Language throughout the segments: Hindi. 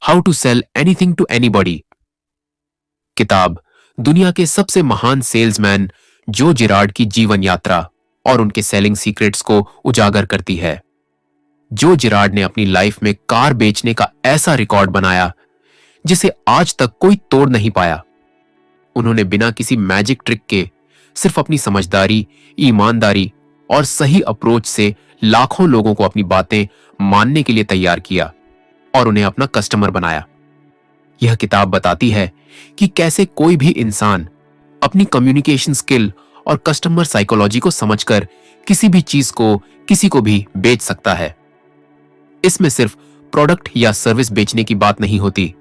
How to sell anything to anybody. किताब दुनिया के सबसे महान सेल्समैन जो जिरार्ड की जीवन यात्रा और उनके सेलिंग सीक्रेट्स को उजागर करती है। जो जिरार्ड ने अपनी लाइफ में कार बेचने का ऐसा रिकॉर्ड बनाया जिसे आज तक कोई तोड़ नहीं पाया। उन्होंने बिना किसी मैजिक ट्रिक के सिर्फ अपनी समझदारी, ईमानदारी और सही अप्रोच से लाखों लोगों को अपनी बातें मानने के लिए तैयार किया और उन्हें अपना कस्टमर बनाया। यह किताब बताती है कि कैसे कोई भी इंसान अपनी कम्युनिकेशन स्किल और कस्टमर साइकोलॉजी को समझकर किसी भी चीज को किसी को भी बेच सकता है। इसमें सिर्फ प्रोडक्ट या सर्विस बेचने की बात नहीं होती,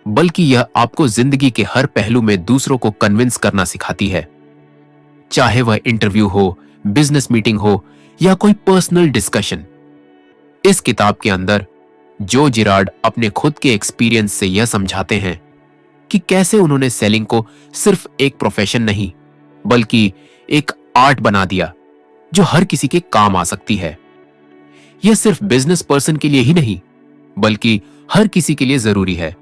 बल्कि यह आपको जिंदगी के हर पहलू में दूसरों को कन्विंस करना सिखाती है। चाहे वह इंटरव्यू हो, बिजनेस मीटिंग हो या कोई पर्सनल डिस्कशन। इस किताब के अंदर जो जिरार्ड अपने खुद के एक्सपीरियंस से यह समझाते हैं कि कैसे उन्होंने सेलिंग को सिर्फ एक प्रोफेशन नहीं, बल्कि एक आर्ट बना दिया जो हर किसी के काम आ सकती है। यह सिर्फ बिजनेस पर्सन के लिए ही नहीं, बल्कि हर किसी के लिए जरूरी है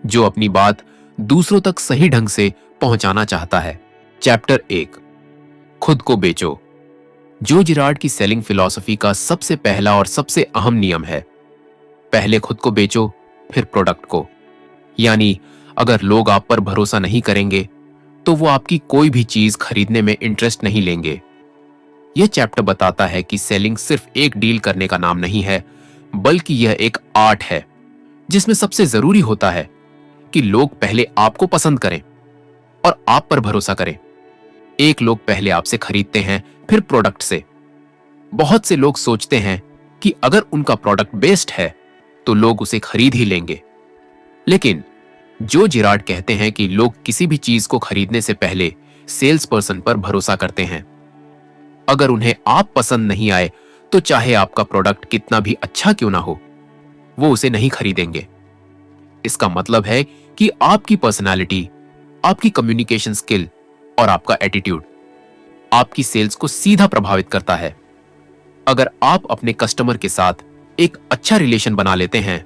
जो अपनी बात दूसरों तक सही ढंग से पहुंचाना चाहता है। चैप्टर 1, खुद को बेचो। जो जिरार्ड की सेलिंग फिलॉसफी का सबसे पहला और सबसे अहम नियम है, पहले खुद को बेचो फिर प्रोडक्ट को। यानी अगर लोग आप पर भरोसा नहीं करेंगे तो वो आपकी कोई भी चीज खरीदने में इंटरेस्ट नहीं लेंगे। यह चैप्टर बताता है कि सेलिंग सिर्फ एक डील करने का नाम नहीं है, बल्कि यह एक आर्ट है जिसमें सबसे जरूरी होता है कि लोग पहले आपको पसंद करें और आप पर भरोसा करें। एक लोग पहले आपसे खरीदते हैं फिर प्रोडक्ट से। बहुत से लोग सोचते हैं कि अगर उनका प्रोडक्ट बेस्ट है तो लोग उसे खरीद ही लेंगे, लेकिन जो जिरार्ड कहते हैं कि लोग किसी भी चीज को खरीदने से पहले सेल्स पर्सन पर भरोसा करते हैं। अगर उन्हें आप पसंद नहीं आए तो चाहे आपका प्रोडक्ट कितना भी अच्छा क्यों ना हो, वो उसे नहीं खरीदेंगे। इसका मतलब है कि आपकी पर्सनालिटी, आपकी कम्युनिकेशन स्किल और आपका एटीट्यूड आपकी सेल्स को सीधा प्रभावित करता है। अगर आप अपने कस्टमर के साथ एक अच्छा रिलेशन बना लेते हैं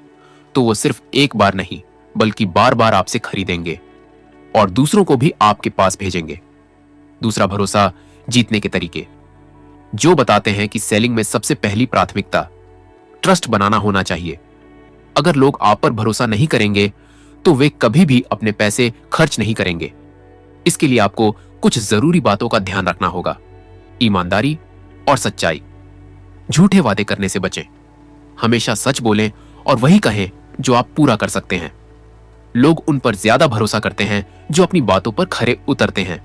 तो वो सिर्फ एक बार नहीं, बल्कि बार बार आपसे खरीदेंगे और दूसरों को भी आपके पास भेजेंगे। दूसरा, भरोसा जीतने के तरीके जो बताते हैं कि सेलिंग में सबसे पहली प्राथमिकता ट्रस्ट बनाना होना चाहिए। अगर लोग आप पर भरोसा नहीं करेंगे तो वे कभी भी अपने पैसे खर्च नहीं करेंगे। इसके लिए आपको कुछ जरूरी बातों का ध्यान रखना होगा। ईमानदारी और सच्चाई। झूठे वादे करने से बचें। हमेशा सच बोलें और वही कहें जो आप पूरा कर सकते हैं। लोग उन पर ज्यादा भरोसा करते हैं जो अपनी बातों पर खरे उतरते हैं।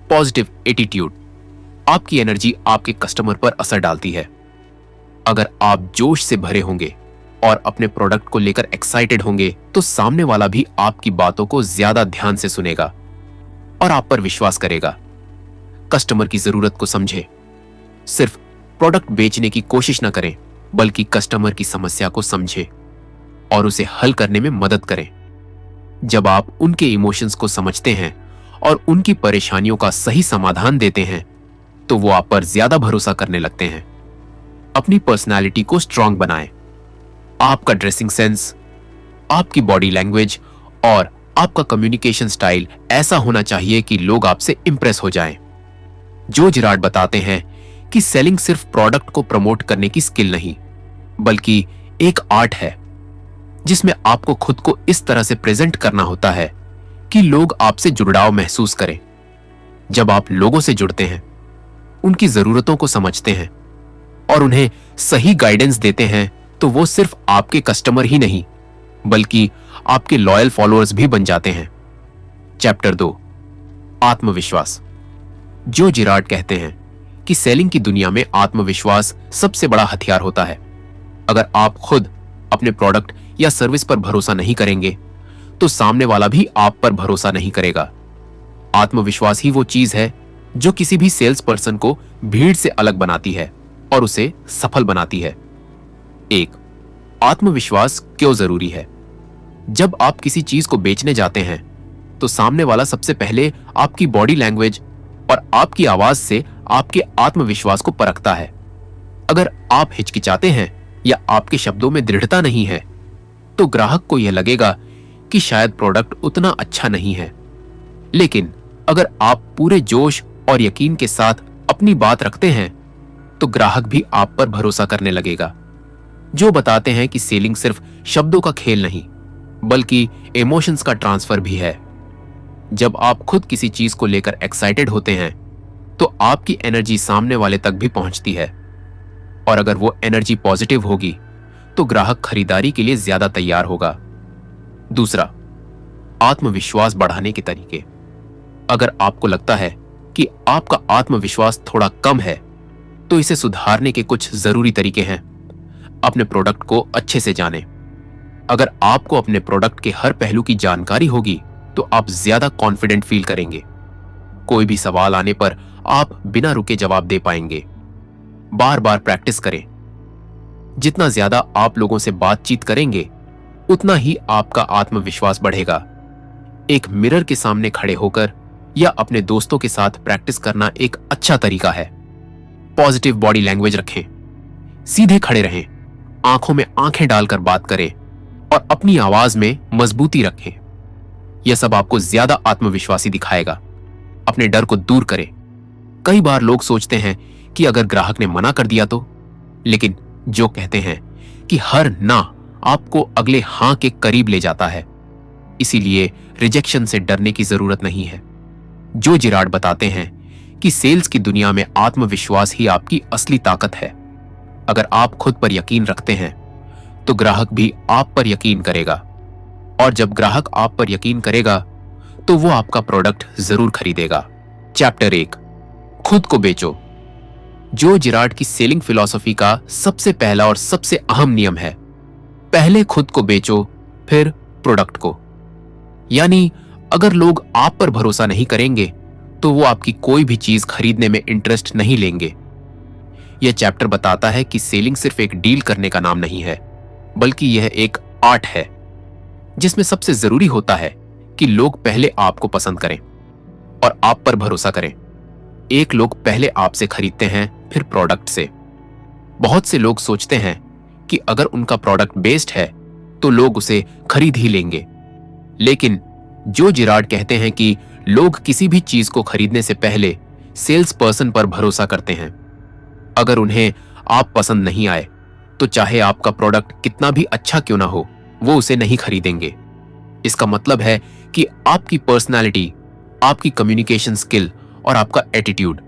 Positive attitude. आपकी एनर्जी आपके कस्टमर पर असर डालती है। अगर आप जोश से भरे होंगे और अपने प्रोडक्ट को लेकर एक्साइटेड होंगे तो सामने वाला भी आपकी बातों को ज्यादा ध्यान से सुनेगा और आप पर विश्वास करेगा। कस्टमर की जरूरत को समझे। सिर्फ प्रोडक्ट बेचने की कोशिश न करें, बल्कि कस्टमर की समस्या को समझे और उसे हल करने में मदद करें। जब आप उनके इमोशंस को समझते हैं और उनकी परेशानियों का सही समाधान देते हैं तो वो आप पर ज्यादा भरोसा करने लगते हैं। अपनी पर्सनालिटी को स्ट्रांग बनाएं। आपका ड्रेसिंग सेंस, आपकी बॉडी लैंग्वेज और आपका कम्युनिकेशन स्टाइल ऐसा होना चाहिए कि लोग आपसे इंप्रेस हो जाएं। जो जिरार्ड बताते हैं कि सेलिंग सिर्फ प्रोडक्ट को प्रमोट करने की स्किल नहीं, बल्कि एक आर्ट है जिसमें आपको खुद को इस तरह से प्रेजेंट करना होता है कि लोग आपसे जुड़ाव महसूस करें। जब आप लोगों से जुड़ते हैं, उनकी जरूरतों को समझते हैं और उन्हें सही गाइडेंस देते हैं तो वो सिर्फ आपके कस्टमर ही नहीं, बल्कि आपके लॉयल फॉलोअर्स भी बन जाते हैं। चैप्टर 2, आत्मविश्वास। जो जिरार्ड कहते हैं कि सेलिंग की दुनिया में आत्मविश्वास सबसे बड़ा हथियार होता है। अगर आप खुद अपने प्रोडक्ट या सर्विस पर भरोसा नहीं करेंगे तो सामने वाला भी आप पर भरोसा नहीं करेगा। आत्मविश्वास ही वो चीज है जो किसी भी सेल्स पर्सन को भीड़ से अलग बनाती है और उसे सफल बनाती है। 1, आत्मविश्वास क्यों जरूरी है। जब आप किसी चीज को बेचने जाते हैं तो सामने वाला सबसे पहले आपकी बॉडी लैंग्वेज और आपकी आवाज से आपके आत्मविश्वास को परखता है। अगर आप हिचकिचाते हैं या आपके शब्दों में दृढ़ता नहीं है तो ग्राहक को यह लगेगा कि शायद प्रोडक्ट उतना अच्छा नहीं है। लेकिन अगर आप पूरे जोश और यकीन के साथ अपनी बात रखते हैं तो ग्राहक भी आप पर भरोसा करने लगेगा। जो बताते हैं कि सेलिंग सिर्फ शब्दों का खेल नहीं बल्कि इमोशंस का ट्रांसफर भी है। जब आप खुद किसी चीज को लेकर एक्साइटेड होते हैं तो आपकी एनर्जी सामने वाले तक भी पहुंचती है, और अगर वो एनर्जी पॉजिटिव होगी तो ग्राहक खरीदारी के लिए ज्यादा तैयार होगा। दूसरा, आत्मविश्वास बढ़ाने के तरीके। अगर आपको लगता है कि आपका आत्मविश्वास थोड़ा कम है तो इसे सुधारने के कुछ जरूरी तरीके हैं। अपने प्रोडक्ट को अच्छे से जानें। अगर आपको अपने प्रोडक्ट के हर पहलू की जानकारी होगी तो आप ज्यादा कॉन्फिडेंट फील करेंगे। कोई भी सवाल आने पर आप बिना रुके जवाब दे पाएंगे। बार बार प्रैक्टिस करें। जितना ज्यादा आप लोगों से बातचीत करेंगे उतना ही आपका आत्मविश्वास बढ़ेगा। एक मिरर के सामने खड़े होकर या अपने दोस्तों के साथ प्रैक्टिस करना एक अच्छा तरीका है। पॉजिटिव बॉडी लैंग्वेज रखें। सीधे खड़े रहें, आंखों में आंखें डालकर बात करें और अपनी आवाज में मजबूती रखें। यह सब आपको ज्यादा आत्मविश्वासी दिखाएगा। अपने डर को दूर करें। कई बार लोग सोचते हैं कि अगर ग्राहक ने मना कर दिया तो, लेकिन जो कहते हैं कि हर ना आपको अगले हां के करीब ले जाता है, इसीलिए रिजेक्शन से डरने की जरूरत नहीं है। जो जिराड बताते हैं कि सेल्स की दुनिया में आत्मविश्वास ही आपकी असली ताकत है। अगर आप खुद पर यकीन रखते हैं तो ग्राहक भी आप पर यकीन करेगा, और जब ग्राहक आप पर यकीन करेगा तो वो आपका प्रोडक्ट जरूर खरीदेगा। चैप्टर 1, खुद को बेचो। जो जिराड की सेलिंग फिलॉसफी का सबसे पहला और सबसे अहम नियम है, पहले खुद को बेचो फिर प्रोडक्ट को। यानी अगर लोग आप पर भरोसा नहीं करेंगे तो वो आपकी कोई भी चीज खरीदने में इंटरेस्ट नहीं लेंगे। यह चैप्टर बताता है कि सेलिंग सिर्फ एक डील करने का नाम नहीं है, बल्कि यह एक आर्ट है जिसमें सबसे जरूरी होता है कि लोग पहले आपको पसंद करें और आप पर भरोसा करें। एक लोग पहले आपसे खरीदते हैं फिर प्रोडक्ट से। बहुत से लोग सोचते हैं कि अगर उनका प्रोडक्ट बेस्ड है तो लोग उसे खरीद ही लेंगे, लेकिन जो जिराड कहते हैं कि लोग किसी भी चीज को खरीदने से पहले सेल्स पर्सन पर भरोसा करते हैं। अगर उन्हें आप पसंद नहीं आए तो चाहे आपका प्रोडक्ट कितना भी अच्छा क्यों ना हो, वो उसे नहीं खरीदेंगे। इसका मतलब है कि आपकी पर्सनालिटी, आपकी कम्युनिकेशन स्किल और आपका एटीट्यूड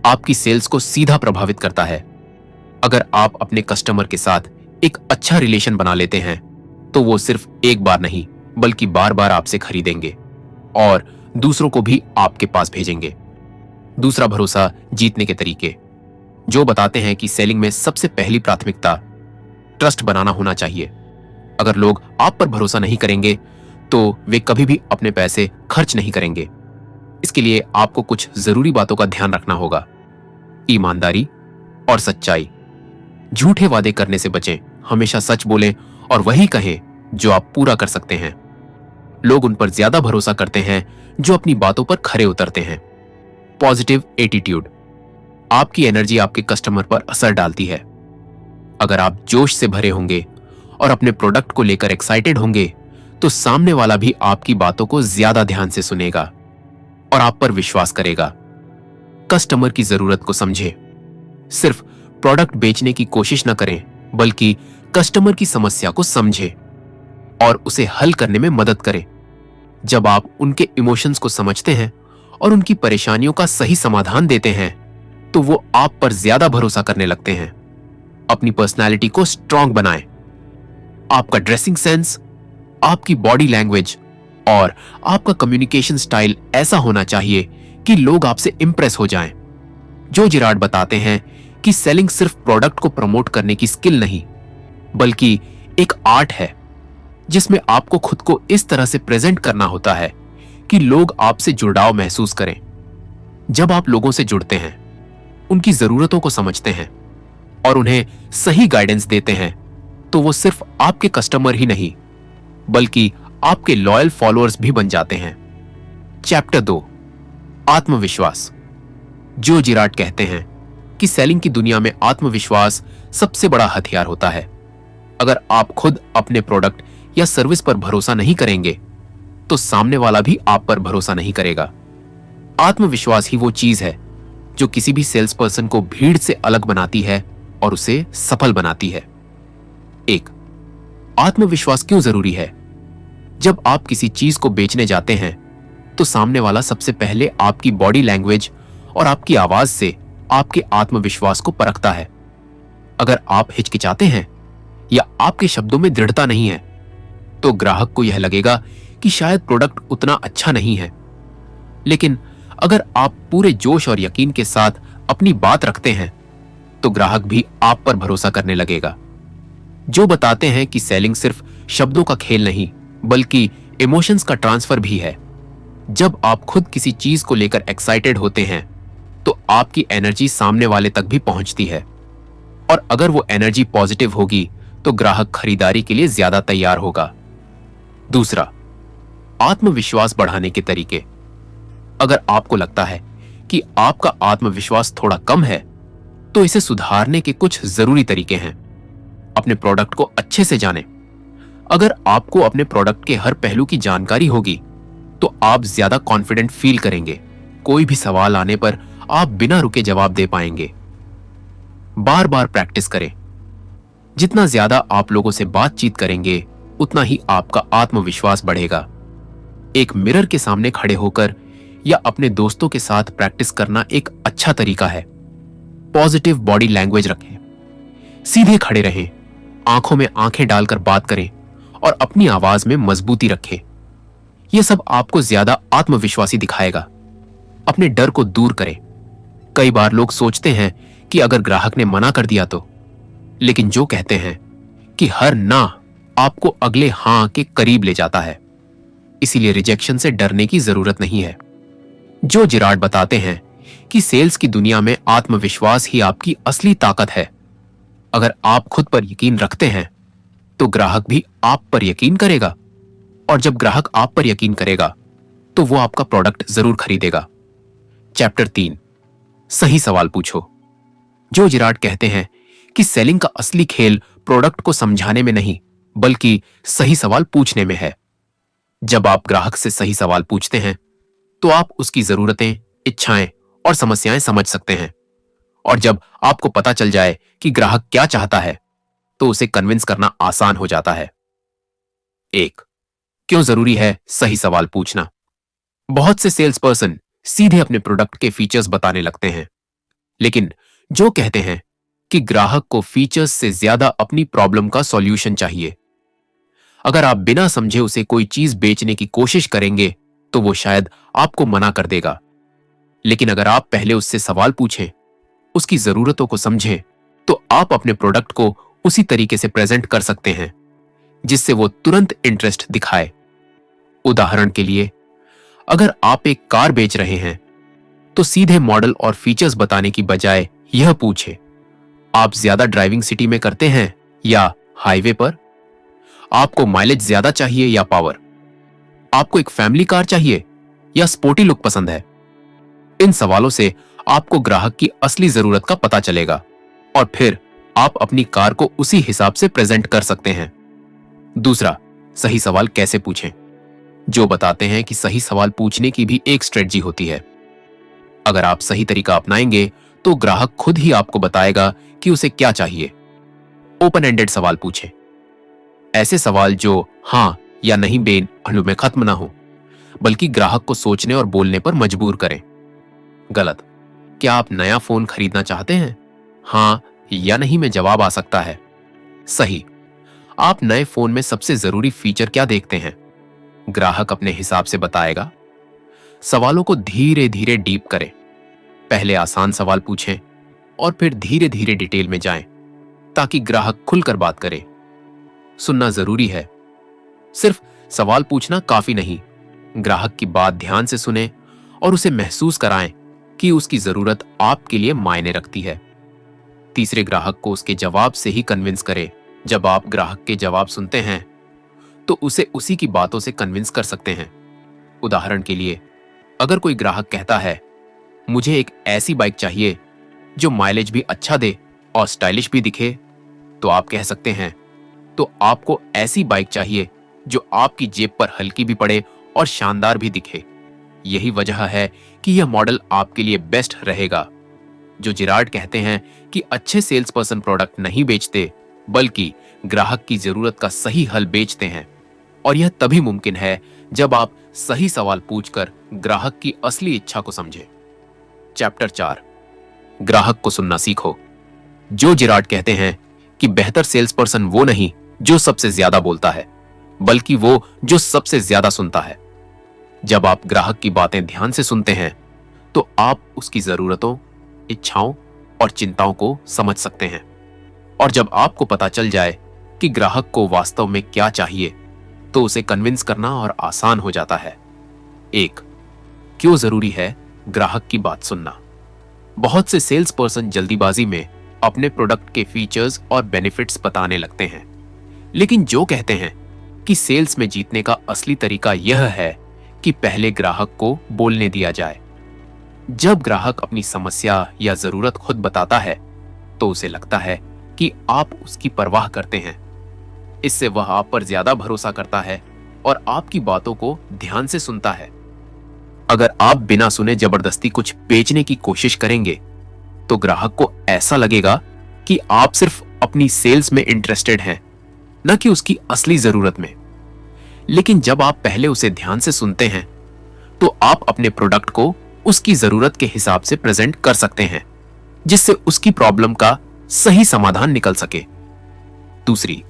आपकी सेल्स को सीधा प्रभावित करता है। अगर आप अपने कस्टमर के साथ एक अच्छा रिलेशन बना लेते हैं तो वो सिर्फ एक बार नहीं बल्कि बार बार आपसे खरीदेंगे और दूसरों को भी आपके पास भेजेंगे। दूसरा, भरोसा जीतने के तरीके। जो बताते हैं कि सेलिंग में सबसे पहली प्राथमिकता ट्रस्ट बनाना होना चाहिए। अगर लोग आप पर भरोसा नहीं करेंगे तो वे कभी भी अपने पैसे खर्च नहीं करेंगे। इसके लिए आपको कुछ जरूरी बातों का ध्यान रखना होगा। ईमानदारी और सच्चाई। झूठे वादे करने से बचें। हमेशा सच बोलें और वही कहें जो आप पूरा कर सकते हैं। लोग उन पर ज्यादा भरोसा करते हैं जो अपनी बातों पर खरे उतरते हैं। Positive attitude. आपकी एनर्जी आपके कस्टमर पर असर डालती है। अगर आप जोश से भरे होंगे और अपने प्रोडक्ट को लेकर एक्साइटेड होंगे तो सामने वाला भी आपकी बातों को ज्यादा ध्यान से सुनेगा और आप पर विश्वास करेगा। कस्टमर की जरूरत को समझें। सिर्फ प्रोडक्ट बेचने की कोशिश न करें, बल्कि कस्टमर की समस्या को समझें और उसे हल करने में मदद करें। जब आप उनके इमोशंस को समझते हैं और उनकी परेशानियों का सही समाधान देते हैं तो वो आप पर ज्यादा भरोसा करने लगते हैं। अपनी पर्सनालिटी को स्ट्रांग बनाएं। आपका ड्रेसिंग सेंस, आपकी बॉडी लैंग्वेज और आपका कम्युनिकेशन स्टाइल ऐसा होना चाहिए कि लोग आपसे इंप्रेस हो जाएं। जो जिराड बताते हैं कि सेलिंग सिर्फ प्रोडक्ट को प्रमोट करने की स्किल नहीं, बल्कि एक आर्ट है जिसमें आपको खुद को इस तरह से प्रेजेंट करना होता है कि लोग आपसे जुड़ाव महसूस करें। जब आप लोगों से जुड़ते हैं, उनकी जरूरतों को समझते हैं और उन्हें सही गाइडेंस देते हैं तो वो सिर्फ आपके कस्टमर ही नहीं बल्कि आपके लॉयल फॉलोअर्स भी बन जाते हैं। चैप्टर 2, आत्मविश्वास। जो जिराड कहते हैं कि सेलिंग की दुनिया में आत्मविश्वास सबसे बड़ा हथियार होता है। अगर आप खुद अपने प्रोडक्ट या सर्विस पर भरोसा नहीं करेंगे तो सामने वाला भी आप पर भरोसा नहीं करेगा। आत्मविश्वास ही वो चीज है जो किसी भी सेल्स पर्सन को भीड़ से अलग बनाती है और उसे सफल बनाती है। एक, आत्मविश्वास क्यों जरूरी है? जब आप किसी चीज को बेचने जाते हैं तो सामने वाला सबसे पहले आपकी बॉडी लैंग्वेज और आपकी आवाज से आपके आत्मविश्वास को परखता है। अगर आप हिचकिचाते हैं या आपके शब्दों में दृढ़ता नहीं है तो ग्राहक को यह लगेगा कि शायद प्रोडक्ट उतना अच्छा नहीं है। लेकिन अगर आप पूरे जोश और यकीन के साथ अपनी बात रखते हैं तो ग्राहक भी आप पर भरोसा करने लगेगा। जो बताते हैं कि सेलिंग सिर्फ शब्दों का खेल नहीं बल्कि इमोशंस का ट्रांसफर भी है। जब आप खुद किसी चीज को लेकर एक्साइटेड होते हैं तो आपकी एनर्जी सामने वाले तक भी पहुंचती है, और अगर वो एनर्जी पॉजिटिव होगी तो ग्राहक खरीदारी के लिए ज्यादा तैयार होगा। दूसरा, आत्मविश्वास बढ़ाने के तरीके। अगर आपको लगता है कि आपका आत्मविश्वास थोड़ा कम है तो इसे सुधारने के कुछ जरूरी तरीके हैं। अपने प्रोडक्ट को अच्छे से जानें। अगर आपको अपने प्रोडक्ट के हर पहलू की जानकारी होगी तो आप ज्यादा कॉन्फिडेंट फील करेंगे। कोई भी सवाल आने पर आप बिना रुके जवाब दे पाएंगे। बार बार प्रैक्टिस करें। जितना ज्यादा आप लोगों से बातचीत करेंगे उतना ही आपका आत्मविश्वास बढ़ेगा। एक मिरर के सामने खड़े होकर या अपने दोस्तों के साथ प्रैक्टिस करना एक अच्छा तरीका है। पॉजिटिव बॉडी लैंग्वेज रखें, सीधे खड़े रहें, आंखों में आंखें डालकर बात करें और अपनी आवाज में मजबूती रखें। यह सब आपको ज्यादा आत्मविश्वासी दिखाएगा। अपने डर को दूर करें। कई बार लोग सोचते हैं कि अगर ग्राहक ने मना कर दिया तो, लेकिन जो कहते हैं कि हर ना आपको अगले हां के करीब ले जाता है, इसीलिए रिजेक्शन से डरने की जरूरत नहीं है। जो जिराड बताते हैं कि सेल्स की दुनिया में आत्मविश्वास ही आपकी असली ताकत है। अगर आप खुद पर यकीन रखते हैं तो ग्राहक भी आप पर यकीन करेगा, और जब ग्राहक आप पर यकीन करेगा तो वो आपका प्रोडक्ट जरूर खरीदेगा। चैप्टर 3, सही सवाल पूछो। जो जिराड कहते हैं कि सेलिंग का असली खेल प्रोडक्ट को समझाने में नहीं बल्कि सही सवाल पूछने में है। जब आप ग्राहक से सही सवाल पूछते हैं तो आप उसकी जरूरतें, इच्छाएं और समस्याएं समझ सकते हैं, और जब आपको पता चल जाए कि ग्राहक क्या चाहता है तो उसे कन्विंस करना आसान हो जाता है। 1, क्यों जरूरी है सही सवाल पूछना? बहुत से सेल्स पर्सन सीधे अपने प्रोडक्ट के फीचर्स बताने लगते हैं, लेकिन जो कहते हैं कि ग्राहक को फीचर्स से ज्यादा अपनी प्रॉब्लम का सॉल्यूशन चाहिए। अगर आप बिना समझे उसे कोई चीज बेचने की कोशिश करेंगे तो वो शायद आपको मना कर देगा। लेकिन अगर आप पहले उससे सवाल पूछें, उसकी जरूरतों को समझें, तो आप अपने प्रोडक्ट को उसी तरीके से प्रेजेंट कर सकते हैं जिससे वो तुरंत इंटरेस्ट दिखाए। उदाहरण के लिए, अगर आप एक कार बेच रहे हैं तो सीधे मॉडल और फीचर्स बताने की बजाय यह पूछे, आप ज्यादा ड्राइविंग सिटी में करते हैं या हाईवे पर? आपको माइलेज ज्यादा चाहिए या पावर? आपको एक फैमिली कार चाहिए या स्पोर्टी लुक पसंद है? इन सवालों से आपको ग्राहक की असली जरूरत का पता चलेगा और फिर आप अपनी कार को उसी हिसाब से प्रेजेंट कर सकते हैं। दूसरा, सही सवाल कैसे पूछें? जो बताते हैं कि सही सवाल पूछने की भी एक स्ट्रेटजी होती है। अगर आप सही तरीका अपनाएंगे तो ग्राहक खुद ही आपको बताएगा कि उसे क्या चाहिए। ओपन एंडेड सवाल पूछें। ऐसे सवाल जो हां या नहीं बेन अणु में खत्म ना हो, बल्कि ग्राहक को सोचने और बोलने पर मजबूर करें। गलत, क्या आप नया फोन खरीदना चाहते हैं? हां या नहीं में जवाब आ सकता है। सही, आप नए फोन में सबसे जरूरी फीचर क्या देखते हैं? ग्राहक अपने हिसाब से बताएगा। सवालों को धीरे धीरे डीप करें। पहले आसान सवाल पूछें और फिर धीरे धीरे डिटेल में जाएं, ताकि ग्राहक खुलकर बात करे। सुनना जरूरी है, सिर्फ सवाल पूछना काफी नहीं। ग्राहक की बात ध्यान से सुने और उसे महसूस कराएं कि उसकी जरूरत आपके लिए मायने रखती है। तीसरे ग्राहक को उसके जवाब से ही कन्विंस करें। जब आप ग्राहक के जवाब सुनते हैं तो उसे उसी की बातों से कन्विंस कर सकते हैं। उदाहरण के लिए, अगर कोई ग्राहक कहता है, मुझे एक ऐसी बाइक चाहिए जो माइलेज भी अच्छा दे और स्टाइलिश भी दिखे, तो आप कह सकते हैं, तो आपको ऐसी बाइक चाहिए जो आपकी जेब पर हल्की भी पड़े और शानदार भी दिखे। यही वजह है कि यह मॉडल आपके लिए बेस्ट रहेगा। जो जिरार्ड कहते हैं कि अच्छे सेल्स पर्सन प्रोडक्ट नहीं बेचते, बल्कि ग्राहक की जरूरत का सही हल बेचते हैं। और यह तभी मुमकिन है जब आप सही सवाल पूछकर ग्राहक की असली इच्छा को समझें। चैप्टर 4, ग्राहक को सुनना सीखो। जो जिरार्ड कहते हैं कि बेहतर सेल्स पर्सन वो नहीं जो सबसे ज्यादा बोलता है, बल्कि वो जो सबसे ज्यादा सुनता है। जब आप ग्राहक की बातें ध्यान से सुनते हैं तो आप उसकी जरूरतों, इच्छाओं और चिंताओं को समझ सकते हैं। और जब आपको पता चल जाए कि ग्राहक को वास्तव में क्या चाहिए, तो उसे कन्विंस करना और आसान हो जाता है। 1. क्यों जरूरी है ग्राहक की बात सुनना? बहुत से सेल्स पर्सन जल्दीबाजी में अपने प्रोडक्ट के फीचर्स और बेनिफिट्स बताने लगते हैं, लेकिन जो कहते हैं कि सेल्स में जीतने का असली तरीका यह है कि पहले ग्राहक को बोलने दिया जाए। जब ग्राहक अपनी समस्या या जरूरत खुद बताता है तो उसे लगता है कि आप उसकी परवाह करते हैं। इससे वह आप पर ज्यादा भरोसा करता है और आपकी बातों को ध्यान से सुनता है। अगर आप बिना सुने जबरदस्ती कुछ बेचने की कोशिश करेंगे तो ग्राहक को ऐसा लगेगा कि आप सिर्फ अपनी सेल्स में इंटरेस्टेड हैं, न कि उसकी असली जरूरत में। लेकिन जब आप पहले उसे ध्यान से सुनते हैं तो आप अपने प्रोडक्ट को उसकी जरूरत के हिसाब से प्रेजेंट कर सकते हैं, जिससे उसकी प्रॉब्लम का सही समाधान निकल सके। दूसरी,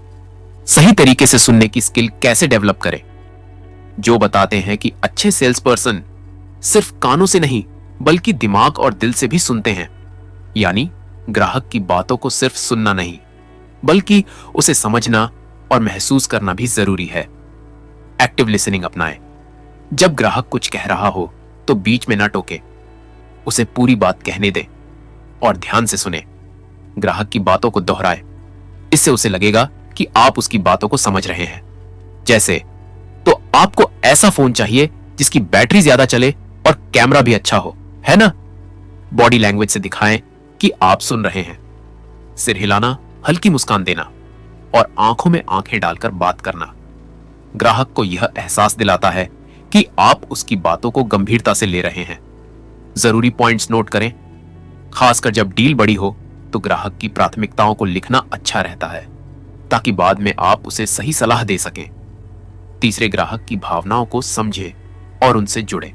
सही तरीके से सुनने की स्किल कैसे डेवलप करें? जो बताते हैं कि अच्छे सेल्स पर्सन सिर्फ कानों से नहीं बल्कि दिमाग और दिल से भी सुनते हैं। यानी ग्राहक की बातों को सिर्फ सुनना नहीं, बल्कि उसे समझना और महसूस करना भी जरूरी है। एक्टिव लिसनिंग अपनाएं। जब ग्राहक कुछ कह रहा हो तो बीच में ना टोके, उसे पूरी बात कहने दें और ध्यान से सुने। ग्राहक की बातों को दोहराएं, इससे उसे लगेगा कि आप उसकी बातों को समझ रहे हैं। जैसे, तो आपको ऐसा फोन चाहिए जिसकी बैटरी ज्यादा चले और कैमरा भी अच्छा हो, है ना? बॉडी लैंग्वेज से दिखाएं कि आप सुन रहे हैं। सिर हिलाना, हल्की मुस्कान देना और आंखों में आंखें डालकर बात करना ग्राहक को यह एहसास दिलाता है कि आप उसकी बातों को गंभीरता से ले रहे हैं। जरूरी पॉइंट्स नोट करें। खासकर जब डील बड़ी हो तो ग्राहक की प्राथमिकताओं को लिखना अच्छा रहता है, ताकि बाद में आप उसे सही सलाह दे सकें। तीसरे, ग्राहक की भावनाओं को समझें और उनसे जुड़े।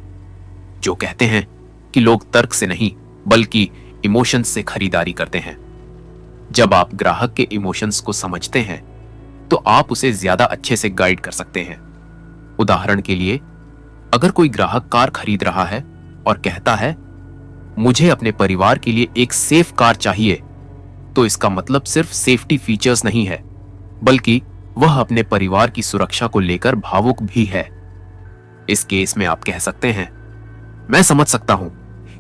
जो कहते हैं कि लोग तर्क से नहीं बल्कि इमोशंस से खरीदारी करते हैं। जब आप ग्राहक के इमोशंस को समझते हैं तो आप उसे ज्यादा अच्छे से गाइड कर सकते हैं। उदाहरण के लिए, अगर कोई ग्राहक कार खरीद रहा है और कहता है मुझे अपने परिवार के लिए एक सेफ कार चाहिए, तो इसका मतलब सिर्फ सेफ्टी फीचर्स नहीं है, बल्कि वह अपने परिवार की सुरक्षा को लेकर भावुक भी है। इस केस में आप कह सकते हैं, मैं समझ सकता हूं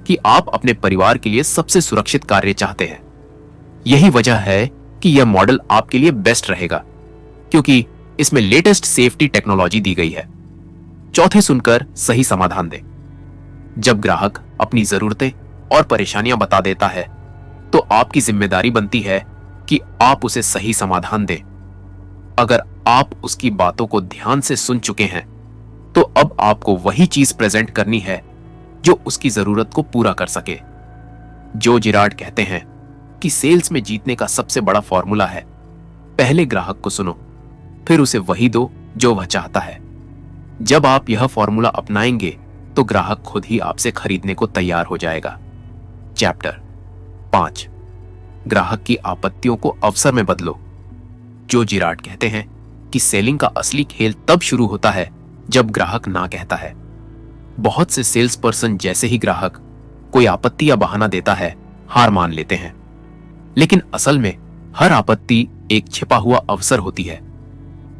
कि आप अपने परिवार के लिए सबसे सुरक्षित कार्य चाहते हैं। यही वजह है कि यह मॉडल आपके लिए बेस्ट रहेगा, क्योंकि इसमें लेटेस्ट सेफ्टी टेक्नोलॉजी दी गई है। चौथे, सुनकर सही समाधान दें। जब ग्राहक अपनी जरूरतें और परेशानियां बता देता है तो आपकी जिम्मेदारी बनती है कि आप उसे सही समाधान दें। अगर आप उसकी बातों को ध्यान से सुन चुके हैं तो अब आपको वही चीज प्रेजेंट करनी है जो उसकी जरूरत को पूरा कर सके। जो जिरार्ड कहते हैं कि सेल्स में जीतने का सबसे बड़ा फॉर्मूला है, पहले ग्राहक को सुनो, फिर उसे वही दो जो वह चाहता है। जब आप यह फॉर्मूला अपनाएंगे तो ग्राहक खुद ही आपसे खरीदने को तैयार हो जाएगा। चैप्टर 5, ग्राहक की आपत्तियों को अवसर में बदलो। जो जिरार्ड कहते हैं कि सेलिंग का असली खेल तब शुरू होता है जब ग्राहक ना कहता है। बहुत से सेल्स पर्सन जैसे ही ग्राहक कोई आपत्ति या बहाना देता है, हार मान लेते हैं। लेकिन असल में हर आपत्ति एक छिपा हुआ अवसर होती है।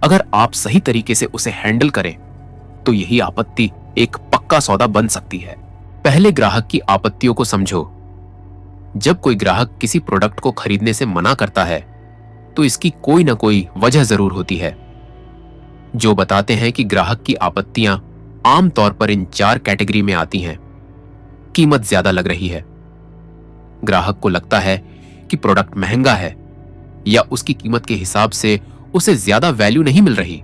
अगर आप सही तरीके से उसे हैंडल करें तो यही आपत्ति एक पक्का सौदा बन सकती है। पहले ग्राहक की आपत्तियों को समझो। जब कोई ग्राहक किसी प्रोडक्ट को खरीदने से मना करता है तो इसकी कोई ना कोई वजह जरूर होती है। जो बताते हैं कि ग्राहक की आपत्तियां आमतौर पर इन 4 कैटेगरी में आती हैं। कीमत ज्यादा लग रही है। ग्राहक को लगता है कि प्रोडक्ट महंगा है या उसकी कीमत के हिसाब से उसे ज्यादा वैल्यू नहीं मिल रही,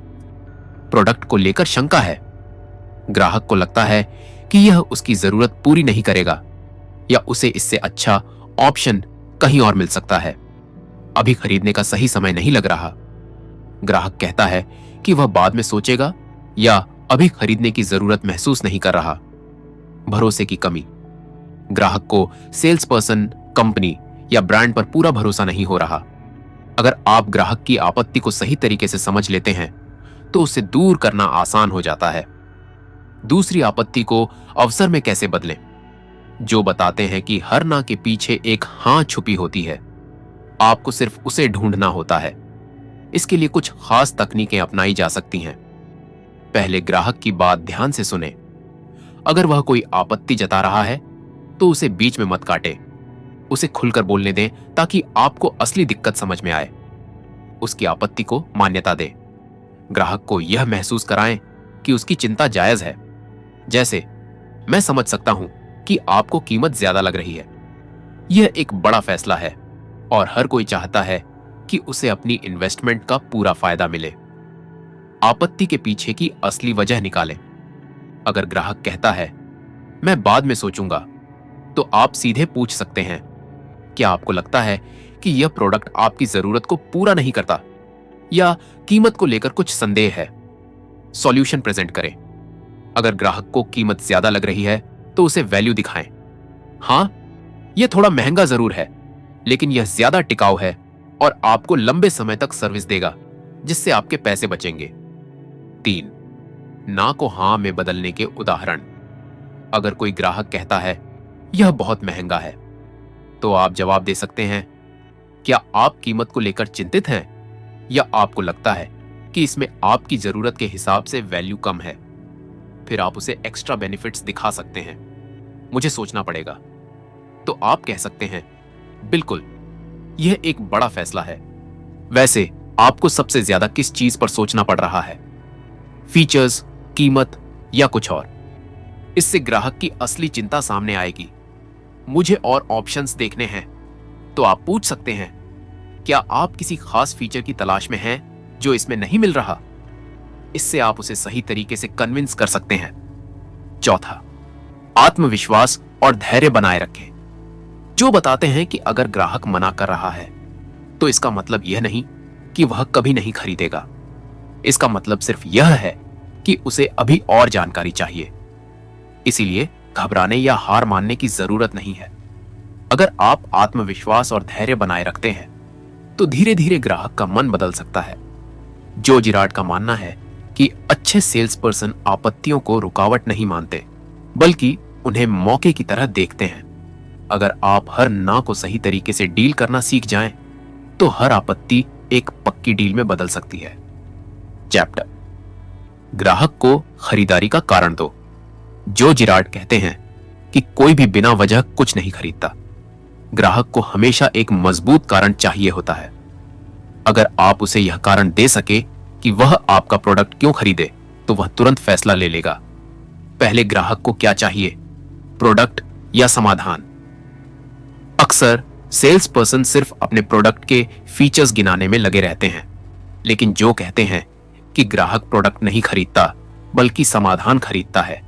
प्रोडक्ट को लेकर शंका है, ग्राहक को लगता है कि यह उसकी जरूरत पूरी नहीं करेगा या उसे इससे अच्छा ऑप्शन कहीं और मिल सकता है, अभी खरीदने का सही समय नहीं लग रहा। ग्राहक कहता है कि वह बाद में सोचेगा या अभी खरीदने की जरूरत महसूस नहीं कर रहा। भरोसे की कमी, ग्राहक को सेल्स पर्सन, कंपनी या ब्रांड पर पूरा भरोसा नहीं हो रहा। अगर आप ग्राहक की आपत्ति को सही तरीके से समझ लेते हैं तो उसे दूर करना आसान हो जाता है। दूसरी आपत्ति को अवसर में कैसे बदलें, जो बताते हैं कि हर ना के पीछे एक हां छुपी होती है, आपको सिर्फ उसे ढूंढना होता है। इसके लिए कुछ खास तकनीकें अपनाई जा सकती हैं। पहले ग्राहक की बात ध्यान से सुने। अगर वह कोई आपत्ति जता रहा है तो उसे बीच में मत काटे, उसे खुलकर बोलने दें ताकि आपको असली दिक्कत समझ में आए। उसकी आपत्ति को मान्यता दें। ग्राहक को यह महसूस कराएं कि उसकी चिंता जायज है। जैसे, मैं समझ सकता हूं कि आपको कीमत ज्यादा लग रही है। यह एक बड़ा फैसला है और हर कोई चाहता है कि उसे अपनी इन्वेस्टमेंट का पूरा फायदा मिले। आपत्ति के पीछे की असली वजह निकालें। अगर ग्राहक कहता है, मैं बाद में सोचूंगा, तो आप सीधे पूछ सकते हैं, क्या आपको लगता है कि यह प्रोडक्ट आपकी जरूरत को पूरा नहीं करता या कीमत को लेकर कुछ संदेह है? सॉल्यूशन प्रेजेंट करें। अगर ग्राहक को कीमत ज्यादा लग रही है तो उसे वैल्यू दिखाएं। हां, यह थोड़ा महंगा जरूर है, लेकिन यह ज्यादा टिकाऊ है और आपको लंबे समय तक सर्विस देगा, जिससे आपके पैसे बचेंगे। 3. ना को हां में बदलने के उदाहरण। अगर कोई ग्राहक कहता है, यह बहुत महंगा है, तो आप जवाब दे सकते हैं, क्या आप कीमत को लेकर चिंतित हैं या आपको लगता है कि इसमें आपकी जरूरत के हिसाब से वैल्यू कम है? फिर आप उसे एक्स्ट्रा बेनिफिट्स दिखा सकते हैं। मुझे सोचना पड़ेगा। तो आप कह सकते हैं, बिल्कुल, यह एक बड़ा फैसला है। वैसे आपको सबसे ज्यादा किस चीज पर सोचना पड़ रहा है? फीचर्स, कीमत या कुछ और? इससे ग्राहक की असली चिंता सामने आएगी। मुझे और ऑप्शंस देखने हैं। तो आप पूछ सकते हैं, क्या आप किसी खास फीचर की तलाश में हैं जो इसमें नहीं मिल रहा? इससे आप उसे सही तरीके से कन्विंस कर सकते हैं। 4. आत्मविश्वास और धैर्य बनाए रखें, जो बताते हैं कि अगर ग्राहक मना कर रहा है तो इसका मतलब यह नहीं कि वह कभी नहीं खरीदेगा। इसका मतलब सिर्फ यह है कि उसे अभी और जानकारी चाहिए। इसीलिए घबराने या हार मानने की जरूरत नहीं है। अगर आप आत्मविश्वास और धैर्य बनाए रखते हैं तो धीरे धीरे ग्राहक का मन बदल सकता है। जो जिराड का मानना है कि अच्छे सेल्स पर्सन आपत्तियों को रुकावट नहीं मानते, बल्कि उन्हें मौके की तरह देखते हैं। अगर आप हर ना को सही तरीके से डील करना सीख जाएं, तो हर आपत्ति एक पक्की डील में बदल सकती है। चैप्टर, ग्राहक को खरीदारी का कारण दो। जो जिराड कहते हैं कि कोई भी बिना वजह कुछ नहीं खरीदता। ग्राहक को हमेशा एक मजबूत कारण चाहिए होता है। अगर आप उसे यह कारण दे सके कि वह आपका प्रोडक्ट क्यों खरीदे, तो वह तुरंत फैसला ले लेगा। पहले ग्राहक को क्या चाहिए, प्रोडक्ट या समाधान? अक्सर सेल्स पर्सन सिर्फ अपने प्रोडक्ट के फीचर्स गिनाने में लगे रहते हैं, लेकिन जो कहते हैं कि ग्राहक प्रोडक्ट नहीं खरीदता बल्कि समाधान खरीदता है,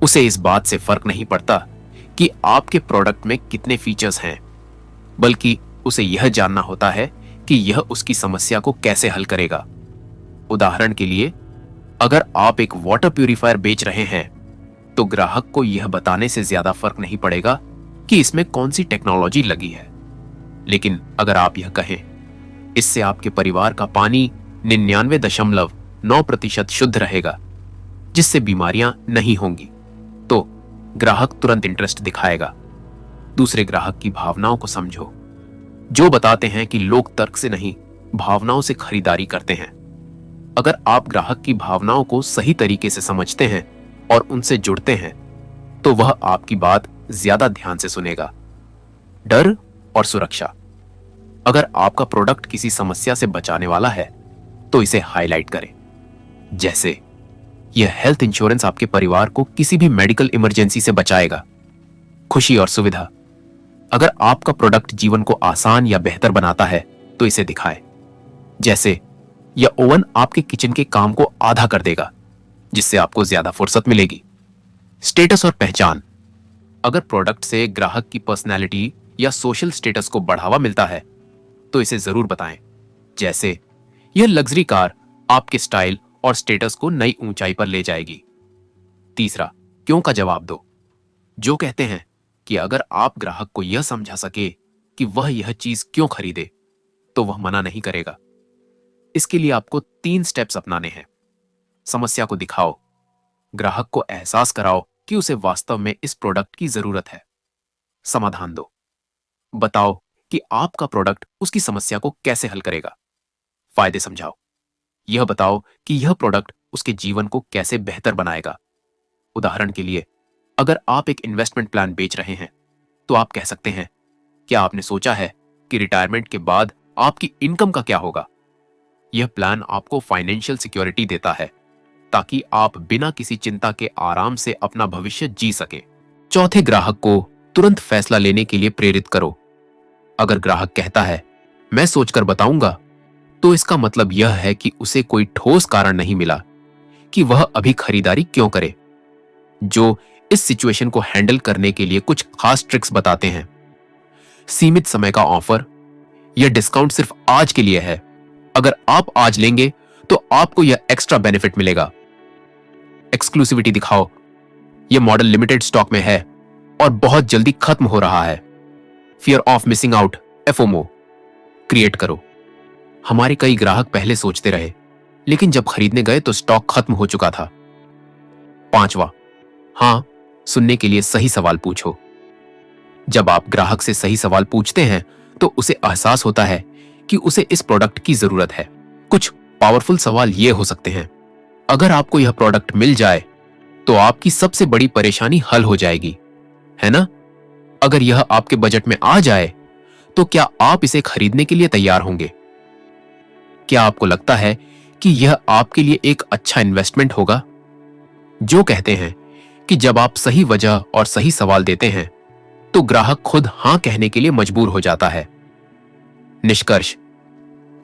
उसे इस बात से फर्क नहीं पड़ता कि आपके प्रोडक्ट में कितने फीचर्स हैं, बल्कि उसे यह जानना होता है कि यह उसकी समस्या को कैसे हल करेगा। उदाहरण के लिए, अगर आप एक वाटर प्यूरिफायर बेच रहे हैं, तो ग्राहक को यह बताने से ज्यादा फर्क नहीं पड़ेगा कि इसमें कौन सी टेक्नोलॉजी लगी है। लेकिन अगर आप यह कहें, इससे आपके परिवार का पानी 99.9% शुद्ध रहेगा, जिससे बीमारियां नहीं होंगी, तो ग्राहक तुरंत इंटरेस्ट दिखाएगा। दूसरे ग्राहक की भावनाओं को समझो। जो बताते हैं कि लोग तर्क से नहीं, भावनाओं से खरीदारी करते हैं। अगर आप ग्राहक की भावनाओं को सही तरीके से समझते हैं और उनसे जुड़ते हैं, तो वह आपकी बात ज्यादा ध्यान से सुनेगा। डर और सुरक्षा। अगर आपका प्रोडक्ट किसी समस्या से बचाने वाला है, तो इसे हाईलाइट करें। जैसे, यह हेल्थ इंश्योरेंस आपके परिवार को किसी भी मेडिकल इमरजेंसी से बचाएगा। खुशी और सुविधा। अगर आपका प्रोडक्ट जीवन को आसान या बेहतर बनाता है, तो इसे दिखाएं। जैसे, या ओवन आपके किचन के काम को आधा कर देगा, जिससे आपको ज्यादा फुर्सत मिलेगी। स्टेटस और पहचान। अगर प्रोडक्ट से ग्राहक की पर्सनैलिटी या सोशल स्टेटस को बढ़ावा मिलता है तो इसे जरूर बताएं। जैसे, यह लग्जरी कार आपके स्टाइल और स्टेटस को नई ऊंचाई पर ले जाएगी। तीसरा, क्यों का जवाब दो। जो कहते हैं कि अगर आप ग्राहक को यह समझा सके कि वह यह चीज क्यों खरीदे तो वह मना नहीं करेगा। इसके लिए आपको 3 स्टेप्स अपनाने हैं। समस्या को दिखाओ, ग्राहक को एहसास कराओ कि उसे वास्तव में इस प्रोडक्ट की जरूरत है। समाधान दो, बताओ कि आपका प्रोडक्ट उसकी समस्या को कैसे हल करेगा। फायदे समझाओ, यह बताओ कि यह प्रोडक्ट उसके जीवन को कैसे बेहतर बनाएगा। उदाहरण के लिए, अगर आप एक इन्वेस्टमेंट प्लान बेच रहे हैं तो आप कह सकते हैं, क्या आपने सोचा है कि रिटायरमेंट के बाद आपकी इनकम का क्या होगा? यह प्लान आपको फाइनेंशियल सिक्योरिटी देता है ताकि आप बिना किसी चिंता के आराम से अपना भविष्य जी सके। चौथे, ग्राहक को तुरंत फैसला लेने के लिए प्रेरित करो। अगर ग्राहक कहता है, मैं सोचकर बताऊंगा, तो इसका मतलब यह है कि उसे कोई ठोस कारण नहीं मिला कि वह अभी खरीदारी क्यों करे। जो इस सिचुएशन को हैंडल करने के लिए कुछ खास ट्रिक्स बताते हैं। सीमित समय का ऑफर, यह डिस्काउंट सिर्फ आज के लिए है। अगर आप आज लेंगे तो आपको यह एक्स्ट्रा बेनिफिट मिलेगा। एक्सक्लूसिविटी दिखाओ, यह मॉडल लिमिटेड स्टॉक में है और बहुत जल्दी खत्म हो रहा है। Fear of missing out, FOMO, create करो। हमारे कई ग्राहक पहले सोचते रहे, लेकिन जब खरीदने गए तो स्टॉक खत्म हो चुका था। पांचवा, हां सुनने के लिए सही सवाल पूछो। जब आप ग्राहक से सही सवाल पूछते हैं तो उसे एहसास होता है कि उसे इस प्रोडक्ट की जरूरत है। कुछ पावरफुल सवाल ये हो सकते हैं, अगर आपको यह प्रोडक्ट मिल जाए तो आपकी सबसे बड़ी परेशानी हल हो जाएगी, है ना? अगर यह आपके बजट में आ जाए तो क्या आप इसे खरीदने के लिए तैयार होंगे? क्या आपको लगता है कि यह आपके लिए एक अच्छा इन्वेस्टमेंट होगा? जो कहते हैं कि जब आप सही वजह और सही सवाल देते हैं तो ग्राहक खुद हां कहने के लिए मजबूर हो जाता है। निष्कर्ष,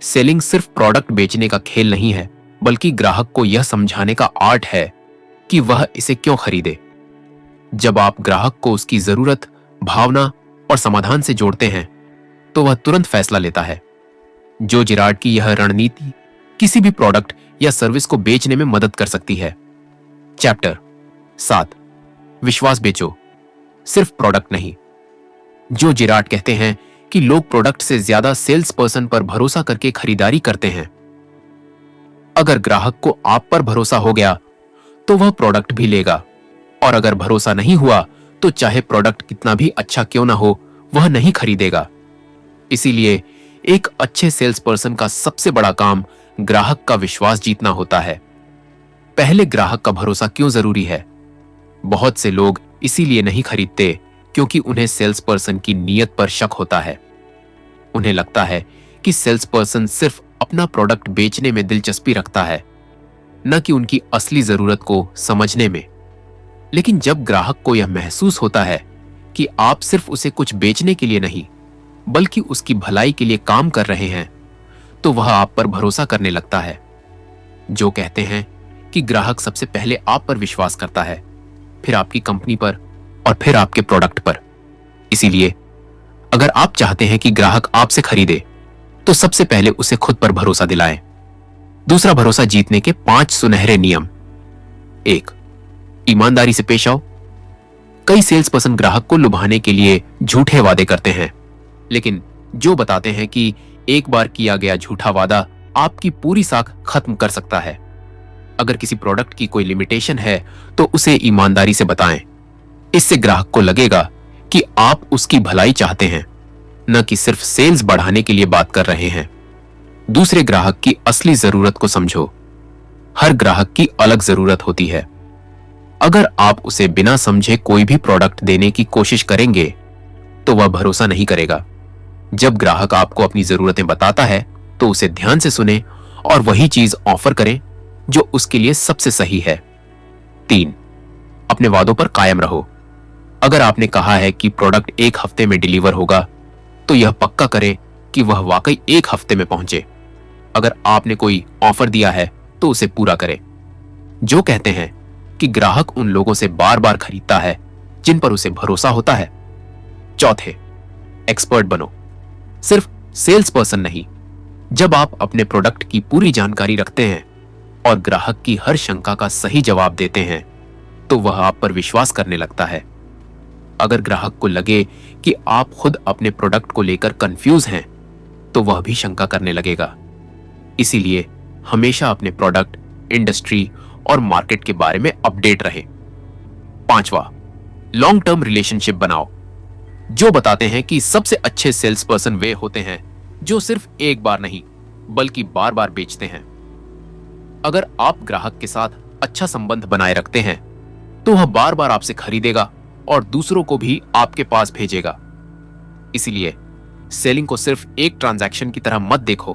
सेलिंग सिर्फ प्रोडक्ट बेचने का खेल नहीं है, बल्कि ग्राहक को यह समझाने का आर्ट है कि वह इसे क्यों खरीदे। जब आप ग्राहक को उसकी जरूरत, भावना और समाधान से जोड़ते हैं तो वह तुरंत फैसला लेता है। जो जिराड की यह रणनीति किसी भी प्रोडक्ट या सर्विस को बेचने में मदद कर सकती है। चैप्टर 7, विश्वास बेचो, सिर्फ प्रोडक्ट नहीं। जो जिराड कहते हैं कि लोग प्रोडक्ट से ज्यादा सेल्स पर्सन पर भरोसा करके खरीदारी करते हैं। अगर ग्राहक को आप पर भरोसा हो गया तो वह प्रोडक्ट भी लेगा, और अगर भरोसा नहीं हुआ तो चाहे प्रोडक्ट कितना भी अच्छा क्यों ना हो, वह नहीं खरीदेगा। इसीलिए एक अच्छे सेल्स पर्सन का सबसे बड़ा काम ग्राहक का विश्वास जीतना होता है। पहले ग्राहक का भरोसा क्यों जरूरी है? बहुत से लोग इसीलिए नहीं खरीदते क्योंकि उन्हें सेल्स पर्सन की नीयत पर शक होता है। उन्हें लगता है कि सेल्स पर्सन सिर्फ अपना प्रोडक्ट बेचने में दिलचस्पी रखता है, न कि उनकी असली जरूरत को समझने में। लेकिन जब ग्राहक को यह महसूस होता है कि आप सिर्फ उसे कुछ बेचने के लिए नहीं, बल्कि उसकी भलाई के लिए काम कर रहे हैं, तो वह आप पर भरोसा करने लगता है। जो कहते हैं कि ग्राहक सबसे पहले आप पर विश्वास करता है, फिर आपकी कंपनी पर और फिर आपके प्रोडक्ट पर। इसीलिए अगर आप चाहते हैं कि ग्राहक आपसे खरीदे तो सबसे पहले उसे खुद पर भरोसा दिलाएं। दूसरा, भरोसा जीतने के 5 सुनहरे नियम। 1, ईमानदारी से पेश आओ। कई सेल्स पर्सन ग्राहक को लुभाने के लिए झूठे वादे करते हैं, लेकिन जो बताते हैं कि एक बार किया गया झूठा वादा आपकी पूरी साख खत्म कर सकता है। अगर किसी प्रोडक्ट की कोई लिमिटेशन है तो उसे ईमानदारी से बताएं। इससे ग्राहक को लगेगा कि आप उसकी भलाई चाहते हैं, न कि सिर्फ सेल्स बढ़ाने के लिए बात कर रहे हैं। दूसरे, ग्राहक की असली जरूरत को समझो। हर ग्राहक की अलग जरूरत होती है। अगर आप उसे बिना समझे कोई भी प्रोडक्ट देने की कोशिश करेंगे तो वह भरोसा नहीं करेगा। जब ग्राहक आपको अपनी जरूरतें बताता है तो उसे ध्यान से सुने और वही चीज ऑफर करें जो उसके लिए सबसे सही है। 3, अपने वादों पर कायम रहो। अगर आपने कहा है कि प्रोडक्ट 1 हफ्ते में डिलीवर होगा, तो यह पक्का करें कि वह वाकई 1 हफ्ते में पहुंचे। अगर आपने कोई ऑफर दिया है तो उसे पूरा करें। जो कहते हैं कि ग्राहक उन लोगों से बार बार खरीदता है जिन पर उसे भरोसा होता है। चौथे, एक्सपर्ट बनो, सिर्फ सेल्स पर्सन नहीं। जब आप अपने प्रोडक्ट की पूरी जानकारी रखते हैं और ग्राहक की हर शंका का सही जवाब देते हैं तो वह आप पर विश्वास करने लगता है। अगर ग्राहक को लगे कि आप खुद अपने प्रोडक्ट को लेकर कंफ्यूज हैं तो वह भी शंका करने लगेगा। इसीलिए हमेशा अपने प्रोडक्ट, इंडस्ट्री और मार्केट के बारे में अपडेट रहें। पांचवा, लॉन्ग टर्म रिलेशनशिप बनाओ। जो बताते हैं कि सबसे अच्छे सेल्स पर्सन वे होते हैं जो सिर्फ एक बार नहीं बल्कि बार बार बेचते हैं। अगर आप ग्राहक के साथ अच्छा संबंध बनाए रखते हैं तो वह बार बार आपसे खरीदेगा और दूसरों को भी आपके पास भेजेगा। इसीलिए सेलिंग को सिर्फ एक ट्रांजैक्शन की तरह मत देखो,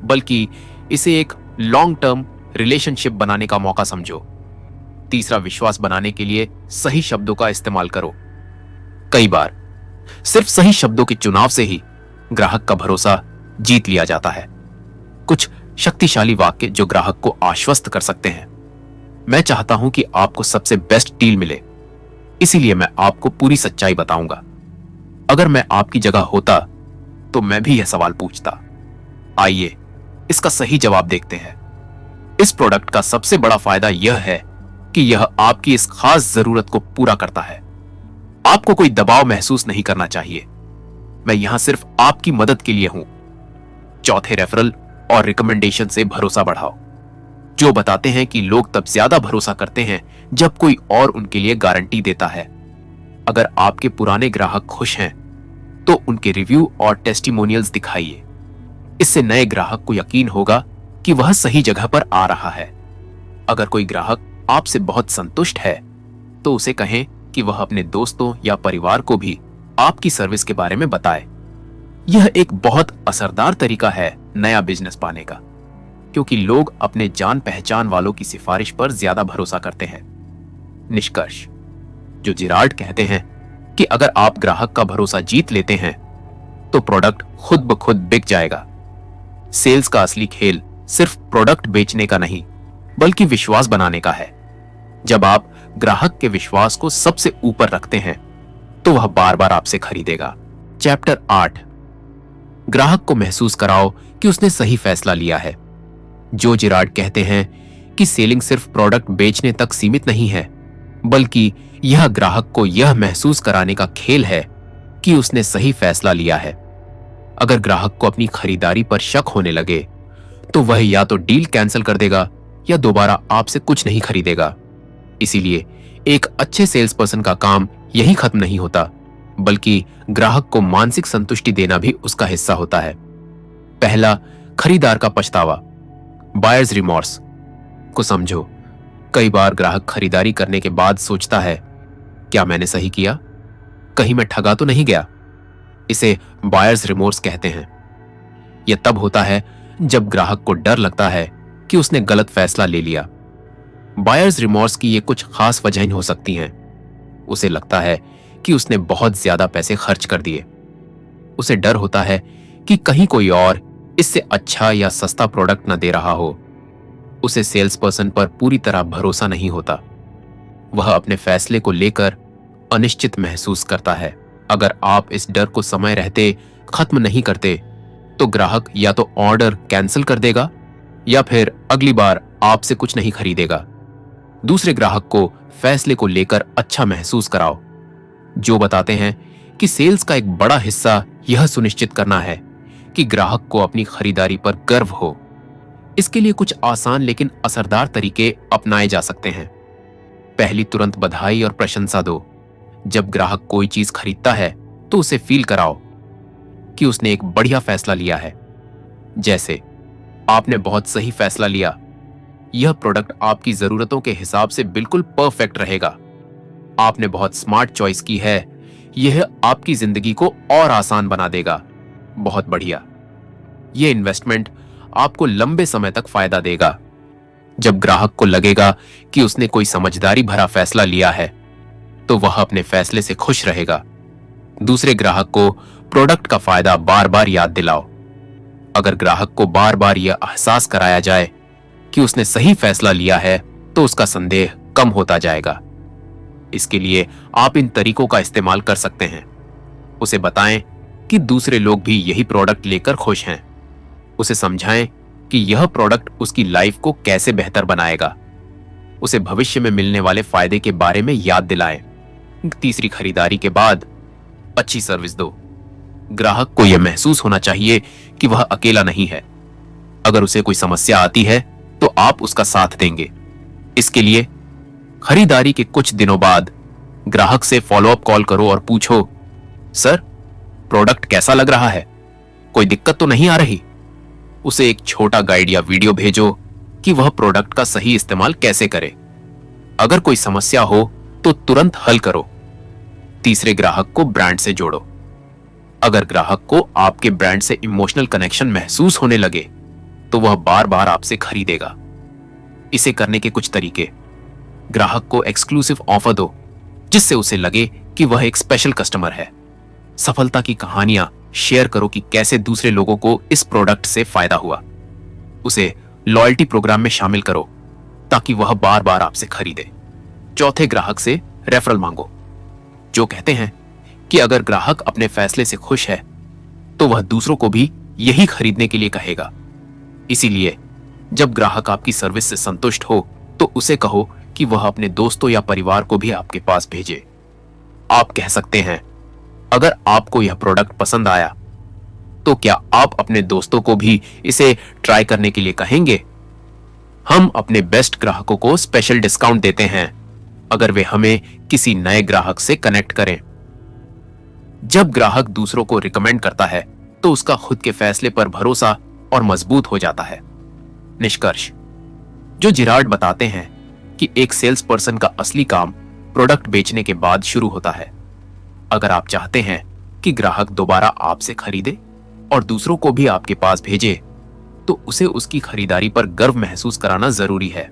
बल्कि इसे एक लॉन्ग टर्म रिलेशनशिप बनाने का मौका समझो। तीसरा, विश्वास बनाने के लिए सही शब्दों का इस्तेमाल करो। कई बार सिर्फ सही शब्दों के चुनाव से ही ग्राहक का भरोसा जीत लिया जाता है। कुछ शक्तिशाली वाक्य जो ग्राहक को आश्वस्त कर सकते हैं। मैं चाहता हूं कि आपको सबसे बेस्ट डील मिले, इसीलिए मैं आपको पूरी सच्चाई बताऊंगा। अगर मैं आपकी जगह होता तो मैं भी यह सवाल पूछता। आइए इसका सही जवाब देखते हैं। इस प्रोडक्ट का सबसे बड़ा फायदा यह है कि यह आपकी इस खास जरूरत को पूरा करता है। आपको कोई दबाव महसूस नहीं करना चाहिए। मैं यहां सिर्फ आपकी मदद के लिए हूं। चौथे, रेफरल और रिकमेंडेशन से भरोसा बढ़ाओ। जो बताते हैं कि लोग तब ज्यादा भरोसा करते हैं जब कोई और उनके लिए गारंटी देता है। अगर आपके पुराने ग्राहक खुश हैं तो उनके रिव्यू और टेस्टिमोनियल्स दिखाइए। इससे नए ग्राहक को यकीन होगा कि वह सही जगह पर आ रहा है। अगर कोई ग्राहक आपसे बहुत संतुष्ट है तो उसे कहें कि वह अपने दोस्तों या परिवार को भी आपकी सर्विस के बारे में बताए। यह एक बहुत असरदार तरीका है नया बिजनेस पाने का, क्योंकि लोग अपने जान पहचान वालों की सिफारिश पर ज्यादा भरोसा करते हैं। निष्कर्ष, जो जिरार्ड कहते हैं कि अगर आप ग्राहक का भरोसा जीत लेते हैं तो प्रोडक्ट खुद ब खुद बिक जाएगा। सेल्स का असली खेल सिर्फ प्रोडक्ट बेचने का नहीं बल्कि विश्वास बनाने का है। जब आप ग्राहक के विश्वास को सबसे ऊपर रखते हैं तो वह बार बार आपसे खरीदेगा। चैप्टर 8, ग्राहक को महसूस कराओ कि उसने सही फैसला लिया है। जो जिरार्ड कहते हैं कि सेलिंग सिर्फ प्रोडक्ट बेचने तक सीमित नहीं है, बल्कि यह ग्राहक को यह महसूस कराने का खेल है कि उसने सही फैसला लिया है। अगर ग्राहक को अपनी खरीदारी पर शक होने लगे तो वह या तो डील कैंसिल कर देगा या दोबारा आपसे कुछ नहीं खरीदेगा। इसीलिए एक अच्छे सेल्स पर्सन का काम यही खत्म नहीं होता, बल्कि ग्राहक को मानसिक संतुष्टि देना भी उसका हिस्सा होता है। पहला, खरीदार का पछतावा, बायर्स रिमॉर्स को समझो। कई बार ग्राहक खरीदारी करने के बाद सोचता है, क्या मैंने सही किया? कहीं मैं ठगा तो नहीं गया? इसे बायर्स रिमोर्स कहते हैं। यह तब होता है जब ग्राहक को डर लगता है कि उसने गलत फैसला ले लिया। बायर्स रिमोर्स की ये कुछ खास वजहें हो सकती हैं। उसे लगता है कि उसने बहुत ज्यादा पैसे खर्च कर दिए। उसे डर होता है कि कहीं कोई और इससे अच्छा या सस्ता प्रोडक्ट न दे रहा हो। उसे सेल्स पर्सन पर पूरी तरह भरोसा नहीं होता। वह अपने फैसले को लेकर अनिश्चित महसूस करता है। अगर आप इस डर को समय रहते खत्म नहीं करते तो ग्राहक या तो ऑर्डर कैंसिल कर देगा या फिर अगली बार आपसे कुछ नहीं खरीदेगा। दूसरे ग्राहक को फैसले को लेकर अच्छा महसूस कराओ। जो बताते हैं कि सेल्स का एक बड़ा हिस्सा यह सुनिश्चित करना है कि ग्राहक को अपनी खरीदारी पर गर्व हो। इसके लिए कुछ आसान लेकिन असरदार तरीके अपनाए जा सकते हैं। पहली, तुरंत बधाई और प्रशंसा दो। जब ग्राहक कोई चीज खरीदता है तो उसे फील कराओ कि उसने एक बढ़िया फैसला लिया है। जैसे, आपने बहुत सही फैसला लिया, यह प्रोडक्ट आपकी जरूरतों के हिसाब से बिल्कुल परफेक्ट रहेगा। आपने बहुत स्मार्ट चॉइस की है, यह आपकी जिंदगी को और आसान बना देगा। बहुत बढ़िया, यह इन्वेस्टमेंट आपको लंबे समय तक फायदा देगा। जब ग्राहक को लगेगा कि उसने कोई समझदारी भरा फैसला लिया है तो वह अपने फैसले से खुश रहेगा। दूसरे ग्राहक को प्रोडक्ट का फायदा बार बार याद दिलाओ। अगर ग्राहक को बार बार यह एहसास कराया जाए कि उसने सही फैसला लिया है तो उसका संदेह कम होता जाएगा। इसके लिए आप इन तरीकों का इस्तेमाल कर सकते हैं। उसे बताएं कि दूसरे लोग भी यही प्रोडक्ट लेकर खुश हैं। उसे समझाएं कि यह प्रोडक्ट उसकी लाइफ को कैसे बेहतर बनाएगा। उसे भविष्य में मिलने वाले फायदे के बारे में याद दिलाएं। तीसरी, खरीदारी के बाद अच्छी सर्विस दो। ग्राहक को यह महसूस होना चाहिए कि वह अकेला नहीं है। अगर उसे कोई समस्या आती है तो आप उसका साथ देंगे। इसके लिए खरीदारी के कुछ दिनों बाद ग्राहक से फॉलोअप कॉल करो और पूछो, सर, प्रोडक्ट कैसा लग रहा है? कोई दिक्कत तो नहीं आ रही? उसे एक छोटा गाइड या वीडियो भेजो कि वह प्रोडक्ट का सही इस्तेमाल कैसे करे। अगर कोई समस्या हो तो तुरंत हल करो। तीसरे, ग्राहक को ब्रांड से जोड़ो। अगर ग्राहक को आपके ब्रांड से इमोशनल कनेक्शन महसूस होने लगे तो वह बार बार आपसे खरीदेगा। इसे करने के कुछ तरीके: ग्राहक को एक्सक्लूसिव ऑफर दो जिससे उसे लगे कि वह एक स्पेशल कस्टमर है। सफलता की कहानियां शेयर करो कि कैसे दूसरे लोगों को इस प्रोडक्ट से फायदा हुआ। उसे लॉयल्टी प्रोग्राम में शामिल करो ताकि वह बार बार आपसे खरीदे। चौथे, ग्राहक से रेफरल मांगो। जो कहते हैं कि अगर ग्राहक अपने फैसले से खुश है तो वह दूसरों को भी यही खरीदने के लिए कहेगा। इसीलिए जब ग्राहक आपकी सर्विस से संतुष्ट हो तो उसे कहो कि वह अपने दोस्तों या परिवार को भी आपके पास भेजे। आप कह सकते हैं, अगर आपको यह प्रोडक्ट पसंद आया तो क्या आप अपने दोस्तों को भी इसे ट्राई करने के लिए कहेंगे? हम अपने बेस्ट ग्राहकों को स्पेशल डिस्काउंट देते हैं अगर वे हमें किसी नए ग्राहक से कनेक्ट करें। जब ग्राहक दूसरों को रिकमेंड करता है तो उसका खुद के फैसले पर भरोसा और मजबूत हो जाता है। निष्कर्ष: जो जिरार्ड बताते हैं कि एक सेल्स पर्सन का असली काम प्रोडक्ट बेचने के बाद शुरू होता है। अगर आप चाहते हैं कि ग्राहक दोबारा आपसे खरीदे और दूसरों को भी आपके पास भेजे तो उसे उसकी खरीदारी पर गर्व महसूस कराना जरूरी है।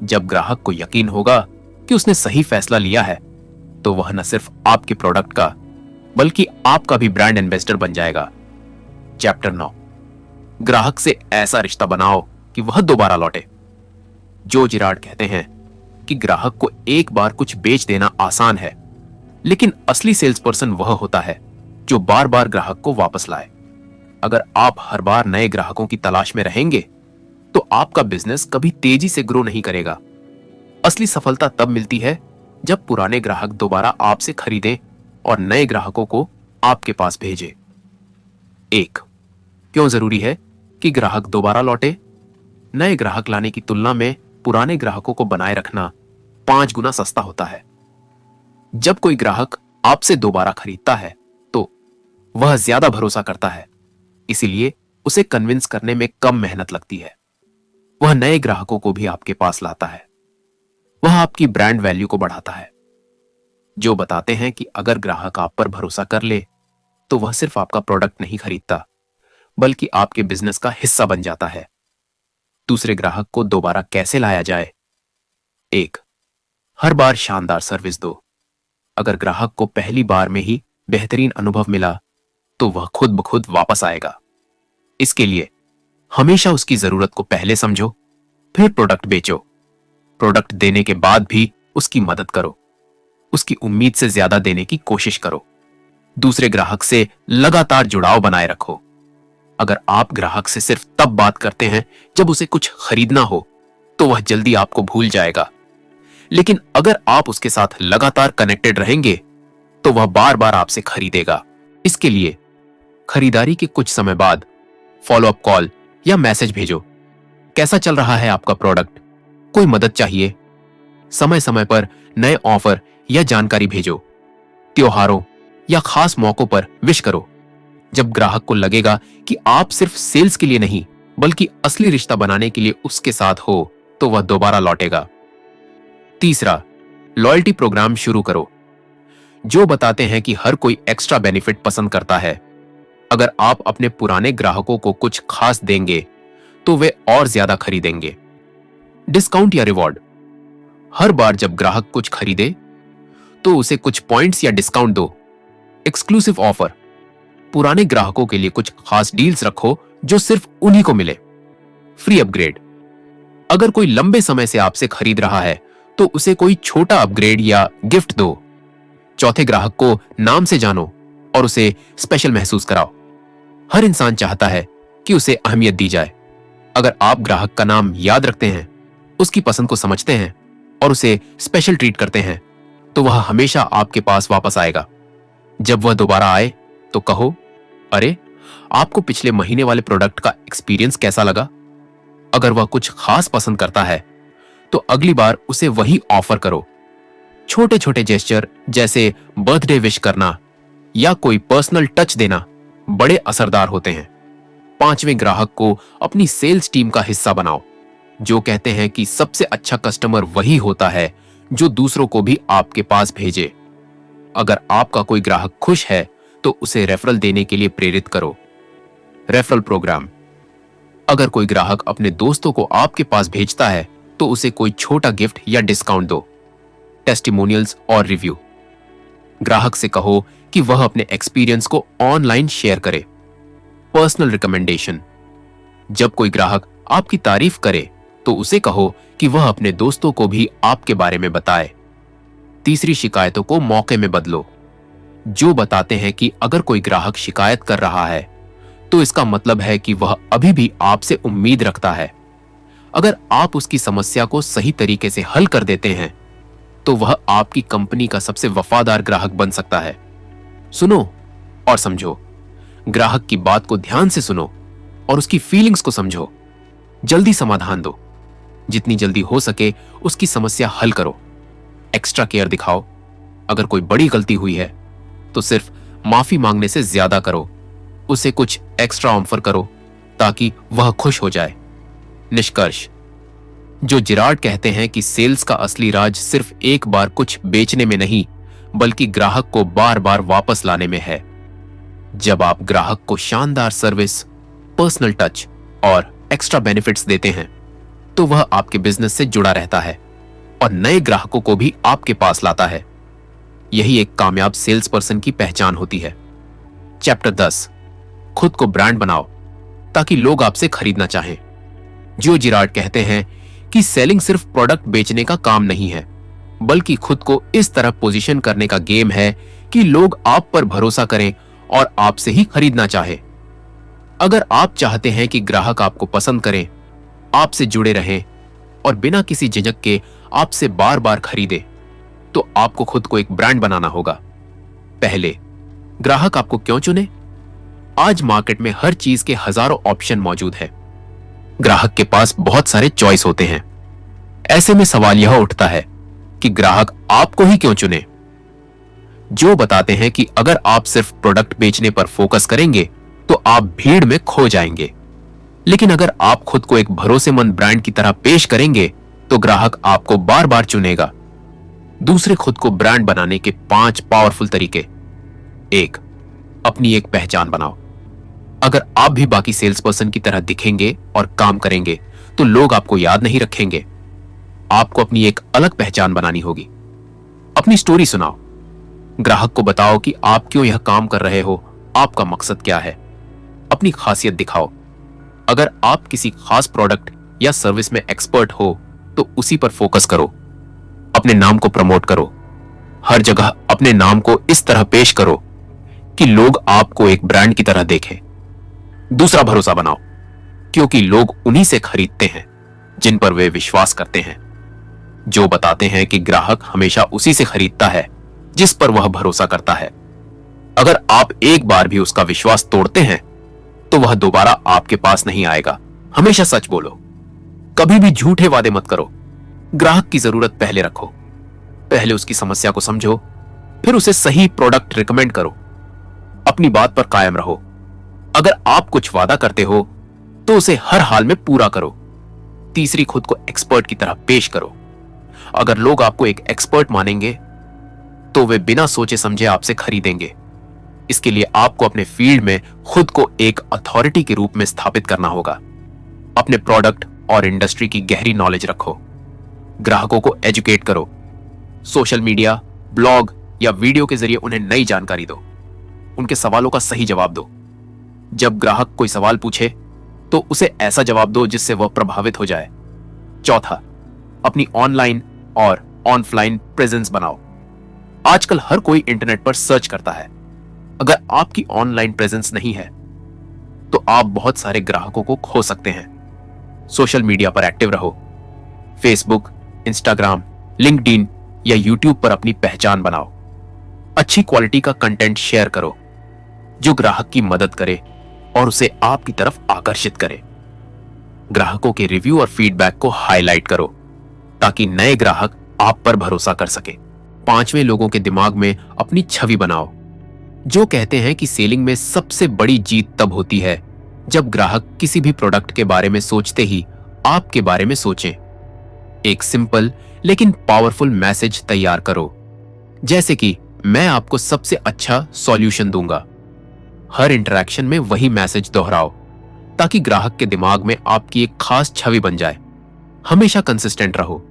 जब ग्राहक को यकीन होगा कि उसने सही फैसला लिया है तो वह न सिर्फ आपके प्रोडक्ट का बल्कि आपका भी ब्रांड एम्बेसडर बन जाएगा। चैप्टर 9, ग्राहक से ऐसा रिश्ता बनाओ कि वह दोबारा लौटे। जो जिरार्ड कहते हैं कि ग्राहक को एक बार कुछ बेच देना आसान है, लेकिन असली सेल्स पर्सन वह होता है जो बार बार ग्राहक को वापस लाए। अगर आप हर बार नए ग्राहकों की तलाश में रहेंगे तो आपका बिजनेस कभी तेजी से ग्रो नहीं करेगा। असली सफलता तब मिलती है जब पुराने ग्राहक दोबारा आपसे खरीदें और नए ग्राहकों को आपके पास भेजें। 1. क्यों जरूरी है कि ग्राहक दोबारा लौटे? नए ग्राहक लाने की तुलना में पुराने ग्राहकों को बनाए रखना 5 गुना सस्ता होता है। जब कोई ग्राहक आपसे दोबारा खरीदता है तो वह ज्यादा भरोसा करता है, इसीलिए उसे कन्विंस करने में कम मेहनत लगती है। वह नए ग्राहकों को भी आपके पास लाता है। वह आपकी ब्रांड वैल्यू को बढ़ाता है। जो बताते हैं कि अगर ग्राहक आप पर भरोसा कर ले तो वह सिर्फ आपका प्रोडक्ट नहीं खरीदता बल्कि आपके बिजनेस का हिस्सा बन जाता है। दूसरे ग्राहक को दोबारा कैसे लाया जाए? 1. हर बार शानदार सर्विस दो। अगर ग्राहक को पहली बार में ही बेहतरीन अनुभव मिला तो वह खुद ब खुद वापस आएगा। इसके लिए हमेशा उसकी जरूरत को पहले समझो, फिर प्रोडक्ट बेचो। प्रोडक्ट देने के बाद भी उसकी मदद करो। उसकी उम्मीद से ज्यादा देने की कोशिश करो। दूसरे ग्राहक से लगातार जुड़ाव बनाए रखो। अगर आप ग्राहक से सिर्फ तब बात करते हैं जब उसे कुछ खरीदना हो तो वह जल्दी आपको भूल जाएगा, लेकिन अगर आप उसके साथ लगातार कनेक्टेड रहेंगे तो वह बार बार आपसे खरीदेगा। इसके लिए खरीदारी के कुछ समय बाद फॉलोअप कॉल या मैसेज भेजो। कैसा चल रहा है आपका प्रोडक्ट? कोई मदद चाहिए? समय समय पर नए ऑफर या जानकारी भेजो। त्योहारों या खास मौकों पर विश करो। जब ग्राहक को लगेगा कि आप सिर्फ सेल्स के लिए नहीं बल्कि असली रिश्ता बनाने के लिए उसके साथ हो तो वह दोबारा लौटेगा। तीसरा, लॉयल्टी प्रोग्राम शुरू करो। जो बताते हैं कि हर कोई एक्स्ट्रा बेनिफिट पसंद करता है। अगर आप अपने पुराने ग्राहकों को कुछ खास देंगे तो वे और ज्यादा खरीदेंगे। डिस्काउंट या रिवॉर्ड: हर बार जब ग्राहक कुछ खरीदे तो उसे कुछ पॉइंट्स या डिस्काउंट दो। एक्सक्लूसिव ऑफर: पुराने ग्राहकों के लिए कुछ खास डील्स रखो जो सिर्फ उन्हीं को मिले। फ्री अपग्रेड, अगर कोई लंबे समय से आपसे खरीद रहा है तो उसे कोई छोटा अपग्रेड या गिफ्ट दो। चौथे ग्राहक को नाम से जानो और उसे स्पेशल महसूस कराओ। हर इंसान चाहता है कि उसे अहमियत दी जाए। अगर आप ग्राहक का नाम याद रखते हैं, उसकी पसंद को समझते हैं और उसे स्पेशल ट्रीट करते हैं, तो वह हमेशा आपके पास वापस आएगा। जब वह दोबारा आए तो कहो, अरे, आपको पिछले महीने वाले प्रोडक्ट का एक्सपीरियंस कैसा लगा? अगर वह कुछ खास पसंद करता है तो अगली बार उसे वही ऑफर करो। छोटे छोटे जेस्चर जैसे बर्थडे विश करना या कोई पर्सनल टच देना बड़े असरदार होते हैं। पांचवें ग्राहक को अपनी सेल्स टीम का हिस्सा बनाओ, जो कहते हैं कि सबसे अच्छा कस्टमर वही होता है जो दूसरों को भी आपके पास भेजे। अगर आपका कोई ग्राहक खुश है तो उसे रेफरल देने के लिए प्रेरित करो। रेफरल प्रोग्राम, अगर कोई ग्राहक अपने दोस्तों को आपके पास भेजता है तो उसे कोई छोटा गिफ्ट या डिस्काउंट दो। टेस्टिमोनियल्स और रिव्यू, ग्राहक से कहो कि वह अपने एक्सपीरियंस को ऑनलाइन शेयर करे। पर्सनल रिकमेंडेशन, जब कोई ग्राहक आपकी तारीफ करे तो उसे कहो कि वह अपने दोस्तों को भी आपके बारे में बताए। तीसरी, शिकायतों को मौके में बदलो, जो बताते हैं कि अगर कोई ग्राहक शिकायत कर रहा है तो इसका मतलब है कि वह अभी भी आपसे उम्मीद रखता है। अगर आप उसकी समस्या को सही तरीके से हल कर देते हैं तो वह आपकी कंपनी का सबसे वफादार ग्राहक बन सकता है। सुनो और समझो, ग्राहक की बात को ध्यान से सुनो और उसकी फीलिंग्स को समझो। जल्दी समाधान दो, जितनी जल्दी हो सके उसकी समस्या हल करो। एक्स्ट्रा केयर दिखाओ, अगर कोई बड़ी गलती हुई है तो सिर्फ माफी मांगने से ज्यादा करो, उसे कुछ एक्स्ट्रा ऑफर करो ताकि वह खुश हो जाए। निष्कर्ष, जो जिरार्ड कहते हैं कि सेल्स का असली राज सिर्फ एक बार कुछ बेचने में नहीं बल्कि ग्राहक को बार बार वापस लाने में है। जब आप ग्राहक को शानदार सर्विस, पर्सनल टच और एक्स्ट्रा बेनिफिट्स देते हैं तो वह आपके बिजनेस से जुड़ा रहता है और नए ग्राहकों को भी आपके पास लाता है। यही एक कामयाब सेल्स पर्सन की पहचान होती है। चैप्टर 10, खुद को ब्रांड बनाओ ताकि लोग आपसे खरीदना चाहें। जो जिरार्ड कहते हैं कि सेलिंग सिर्फ प्रोडक्ट बेचने का काम नहीं है बल्कि खुद को इस तरह पोजीशन करने का गेम है कि लोग आप पर भरोसा करें और आपसे ही खरीदना चाहे। अगर आप चाहते हैं कि ग्राहक आपको पसंद करें, आपसे जुड़े रहें और बिना किसी झिझक के आपसे बार बार खरीदे, तो आपको खुद को एक ब्रांड बनाना होगा। पहले, ग्राहक आपको क्यों चुने? आज मार्केट में हर चीज के हजारों ऑप्शन मौजूद है। ग्राहक के पास बहुत सारे चॉइस होते हैं। ऐसे में सवाल यह उठता है कि ग्राहक आपको ही क्यों चुने? जो बताते हैं कि अगर आप सिर्फ प्रोडक्ट बेचने पर फोकस करेंगे तो आप भीड़ में खो जाएंगे, लेकिन अगर आप खुद को एक भरोसेमंद ब्रांड की तरह पेश करेंगे तो ग्राहक आपको बार बार चुनेगा। दूसरे, खुद को ब्रांड बनाने के 5 पावरफुल तरीके। 1, अपनी एक पहचान बनाओ। अगर आप भी बाकी सेल्स पर्सन की तरह दिखेंगे और काम करेंगे तो लोग आपको याद नहीं रखेंगे। आपको अपनी एक अलग पहचान बनानी होगी। अपनी स्टोरी सुनाओ, ग्राहक को बताओ कि आप क्यों यह काम कर रहे हो, आपका मकसद क्या है। अपनी खासियत दिखाओ, अगर आप किसी खास प्रोडक्ट या सर्विस में एक्सपर्ट हो तो उसी पर फोकस करो। अपने नाम को प्रमोट करो, हर जगह अपने नाम को इस तरह पेश करो कि लोग आपको एक ब्रांड की तरह देखें। दूसरा, भरोसा बनाओ, क्योंकि लोग उन्हीं से खरीदते हैं जिन पर वे विश्वास करते हैं। जो बताते हैं कि ग्राहक हमेशा उसी से खरीदता है जिस पर वह भरोसा करता है। अगर आप एक बार भी उसका विश्वास तोड़ते हैं तो वह दोबारा आपके पास नहीं आएगा। हमेशा सच बोलो, कभी भी झूठे वादे मत करो। ग्राहक की जरूरत पहले रखो, पहले उसकी समस्या को समझो, फिर उसे सही प्रोडक्ट रिकमेंड करो। अपनी बात पर कायम रहो। अगर आप कुछ वादा करते हो तो उसे हर हाल में पूरा करो। तीसरी, खुद को एक्सपर्ट की तरह पेश करो। अगर लोग आपको एक एक्सपर्ट मानेंगे तो वे बिना सोचे समझे आपसे खरीदेंगे। इसके लिए आपको अपने फील्ड में खुद को एक अथॉरिटी के रूप में स्थापित करना होगा। अपने प्रोडक्ट और इंडस्ट्री की गहरी नॉलेज रखो। ग्राहकों को एजुकेट करो। सोशल मीडिया, ब्लॉग या वीडियो के जरिए उन्हें नई जानकारी दो। उनके सवालों का सही जवाब दो। जब ग्राहक कोई सवाल पूछे तो उसे ऐसा जवाब दो जिससे वह प्रभावित हो जाए। चौथा, अपनी ऑनलाइन और ऑफलाइन प्रेजेंस बनाओ। आजकल हर कोई इंटरनेट पर सर्च करता है। अगर आपकी ऑनलाइन प्रेजेंस नहीं है तो आप बहुत सारे ग्राहकों को खो सकते हैं। सोशल मीडिया पर एक्टिव रहो। फेसबुक, इंस्टाग्राम, लिंक्डइन या यूट्यूब पर अपनी पहचान बनाओ। अच्छी क्वालिटी का कंटेंट शेयर करो जो ग्राहक की मदद करे और उसे आपकी तरफ आकर्षित करे। ग्राहकों के रिव्यू और फीडबैक को हाईलाइट करो ताकि नए ग्राहक आप पर भरोसा कर सके। पांचवें, लोगों के दिमाग में अपनी छवि बनाओ। जो कहते हैं कि सेलिंग में सबसे बड़ी जीत तब होती है जब ग्राहक किसी भी प्रोडक्ट के बारे में सोचते ही आपके बारे में सोचें। एक सिंपल लेकिन पावरफुल मैसेज तैयार करो, जैसे कि मैं आपको सबसे अच्छा सॉल्यूशन दूंगा। हर इंटरैक्शन में वही मैसेज दोहराओ ताकि ग्राहक के दिमाग में आपकी एक खास छवि बन जाए। हमेशा कंसिस्टेंट रहो।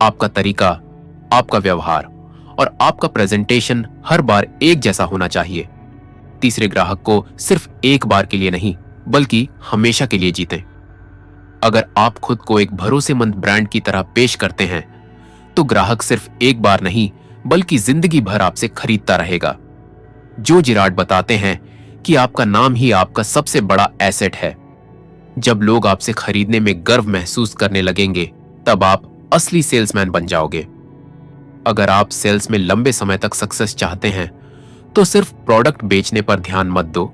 आपका तरीका, आपका व्यवहार और आपका प्रेजेंटेशन हर बार एक जैसा होना चाहिए। तीसरे, ग्राहक को सिर्फ एक बार के लिए नहीं बल्कि हमेशा के लिए जीतें। अगर आप खुद को एक भरोसेमंद ब्रांड की तरह पेश करते हैं तो ग्राहक सिर्फ एक बार नहीं बल्कि जिंदगी भर आपसे खरीदता रहेगा। जो जिराड बताते हैं कि आपका नाम ही आपका सबसे बड़ा एसेट है। जब लोग आपसे खरीदने में गर्व महसूस करने लगेंगे तब आप असली सेल्समैन बन जाओगे। अगर आप सेल्स में लंबे समय तक सक्सेस चाहते हैं तो सिर्फ प्रोडक्ट बेचने पर ध्यान मत दो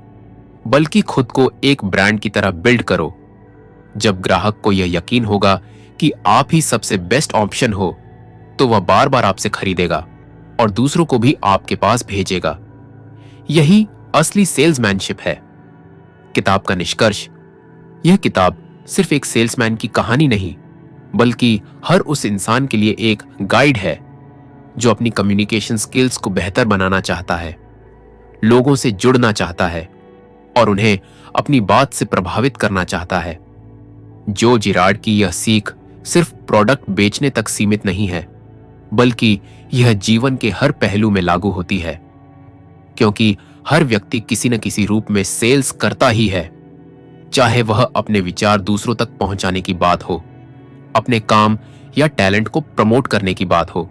बल्कि खुद को एक ब्रांड की तरह बिल्ड करो। जब ग्राहक को यह यकीन होगा कि आप ही सबसे बेस्ट ऑप्शन हो तो वह बार बार आपसे खरीदेगा और दूसरों को भी आपके पास भेजेगा। यही असली सेल्समैनशिप है। किताब का निष्कर्ष, यह किताब सिर्फ एक सेल्समैन की कहानी नहीं बल्कि हर उस इंसान के लिए एक गाइड है जो अपनी कम्युनिकेशन स्किल्स को बेहतर बनाना चाहता है, लोगों से जुड़ना चाहता है और उन्हें अपनी बात से प्रभावित करना चाहता है। जो जिराड की यह सीख सिर्फ प्रोडक्ट बेचने तक सीमित नहीं है बल्कि यह जीवन के हर पहलू में लागू होती है, क्योंकि हर व्यक्ति किसी न किसी रूप में सेल्स करता ही है। चाहे वह अपने विचार दूसरों तक पहुंचाने की बात हो, अपने काम या टैलेंट को प्रमोट करने की बात हो,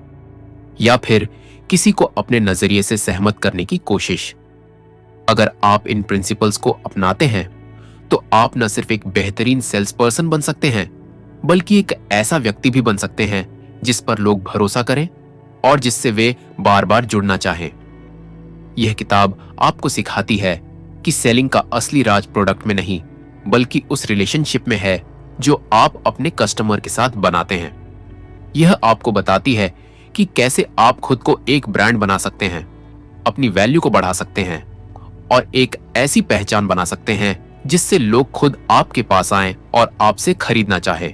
या फिर किसी को अपने नजरिए से सहमत करने की कोशिश। अगर आप इन प्रिंसिपल्स को अपनाते हैं तो आप न सिर्फ एक बेहतरीन सेल्स पर्सन बन सकते हैं बल्कि एक ऐसा व्यक्ति भी बन सकते हैं जिस पर लोग भरोसा करें और जिससे वे बार बार जुड़ना चाहें। यह किताब आपको सिखाती है कि सेलिंग का असली राज प्रोडक्ट में नहीं बल्कि उस रिलेशनशिप में है जो आप अपने कस्टमर के साथ बनाते हैं। यह आपको बताती है कि कैसे आप खुद को एक ब्रांड बना सकते हैं, अपनी वैल्यू को बढ़ा सकते हैं और एक ऐसी पहचान बना सकते हैं जिससे लोग खुद आपके पास आएं और आपसे खरीदना चाहे।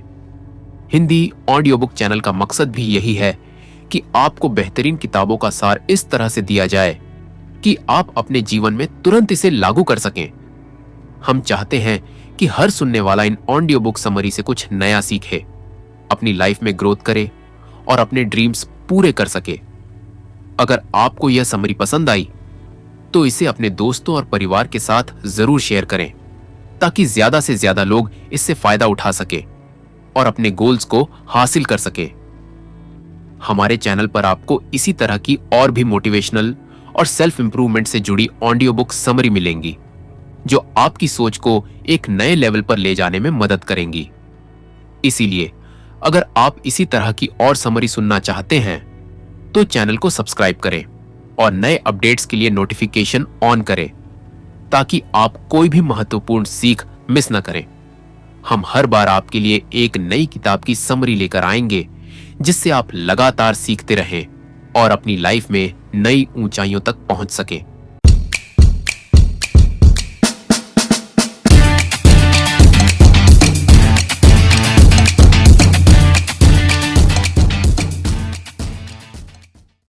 हिंदी ऑडियो बुक चैनल का मकसद भी यही है कि आपको बेहतरीन किताबों का सार इस तरह से दिया जाए कि आप अपने जीवन में तुरंत इसे लागू कर सकें। हम चाहते हैं कि हर सुनने वाला इन ऑडियो बुक समरी से कुछ नया सीखे, अपनी लाइफ में ग्रोथ करे और अपने ड्रीम्स पूरे कर सके। अगर आपको यह समरी पसंद आई तो इसे अपने दोस्तों और परिवार के साथ जरूर शेयर करें ताकि ज्यादा से ज्यादा लोग इससे फायदा उठा सके और अपने गोल्स को हासिल कर सके। हमारे चैनल पर आपको इसी तरह की और भी मोटिवेशनल और सेल्फ इंप्रूवमेंट से जुड़ी ऑडियो बुक समरी मिलेंगी जो आपकी सोच को एक नए लेवल पर ले जाने में मदद करेंगी। इसीलिए अगर आप इसी तरह की और समरी सुनना चाहते हैं तो चैनल को सब्सक्राइब करें और नए अपडेट्स के लिए नोटिफिकेशन ऑन करें ताकि आप कोई भी महत्वपूर्ण सीख मिस न करें। हम हर बार आपके लिए एक नई किताब की समरी लेकर आएंगे जिससे आप लगातार सीखते रहें और अपनी लाइफ में नई ऊंचाइयों तक पहुंच सकें।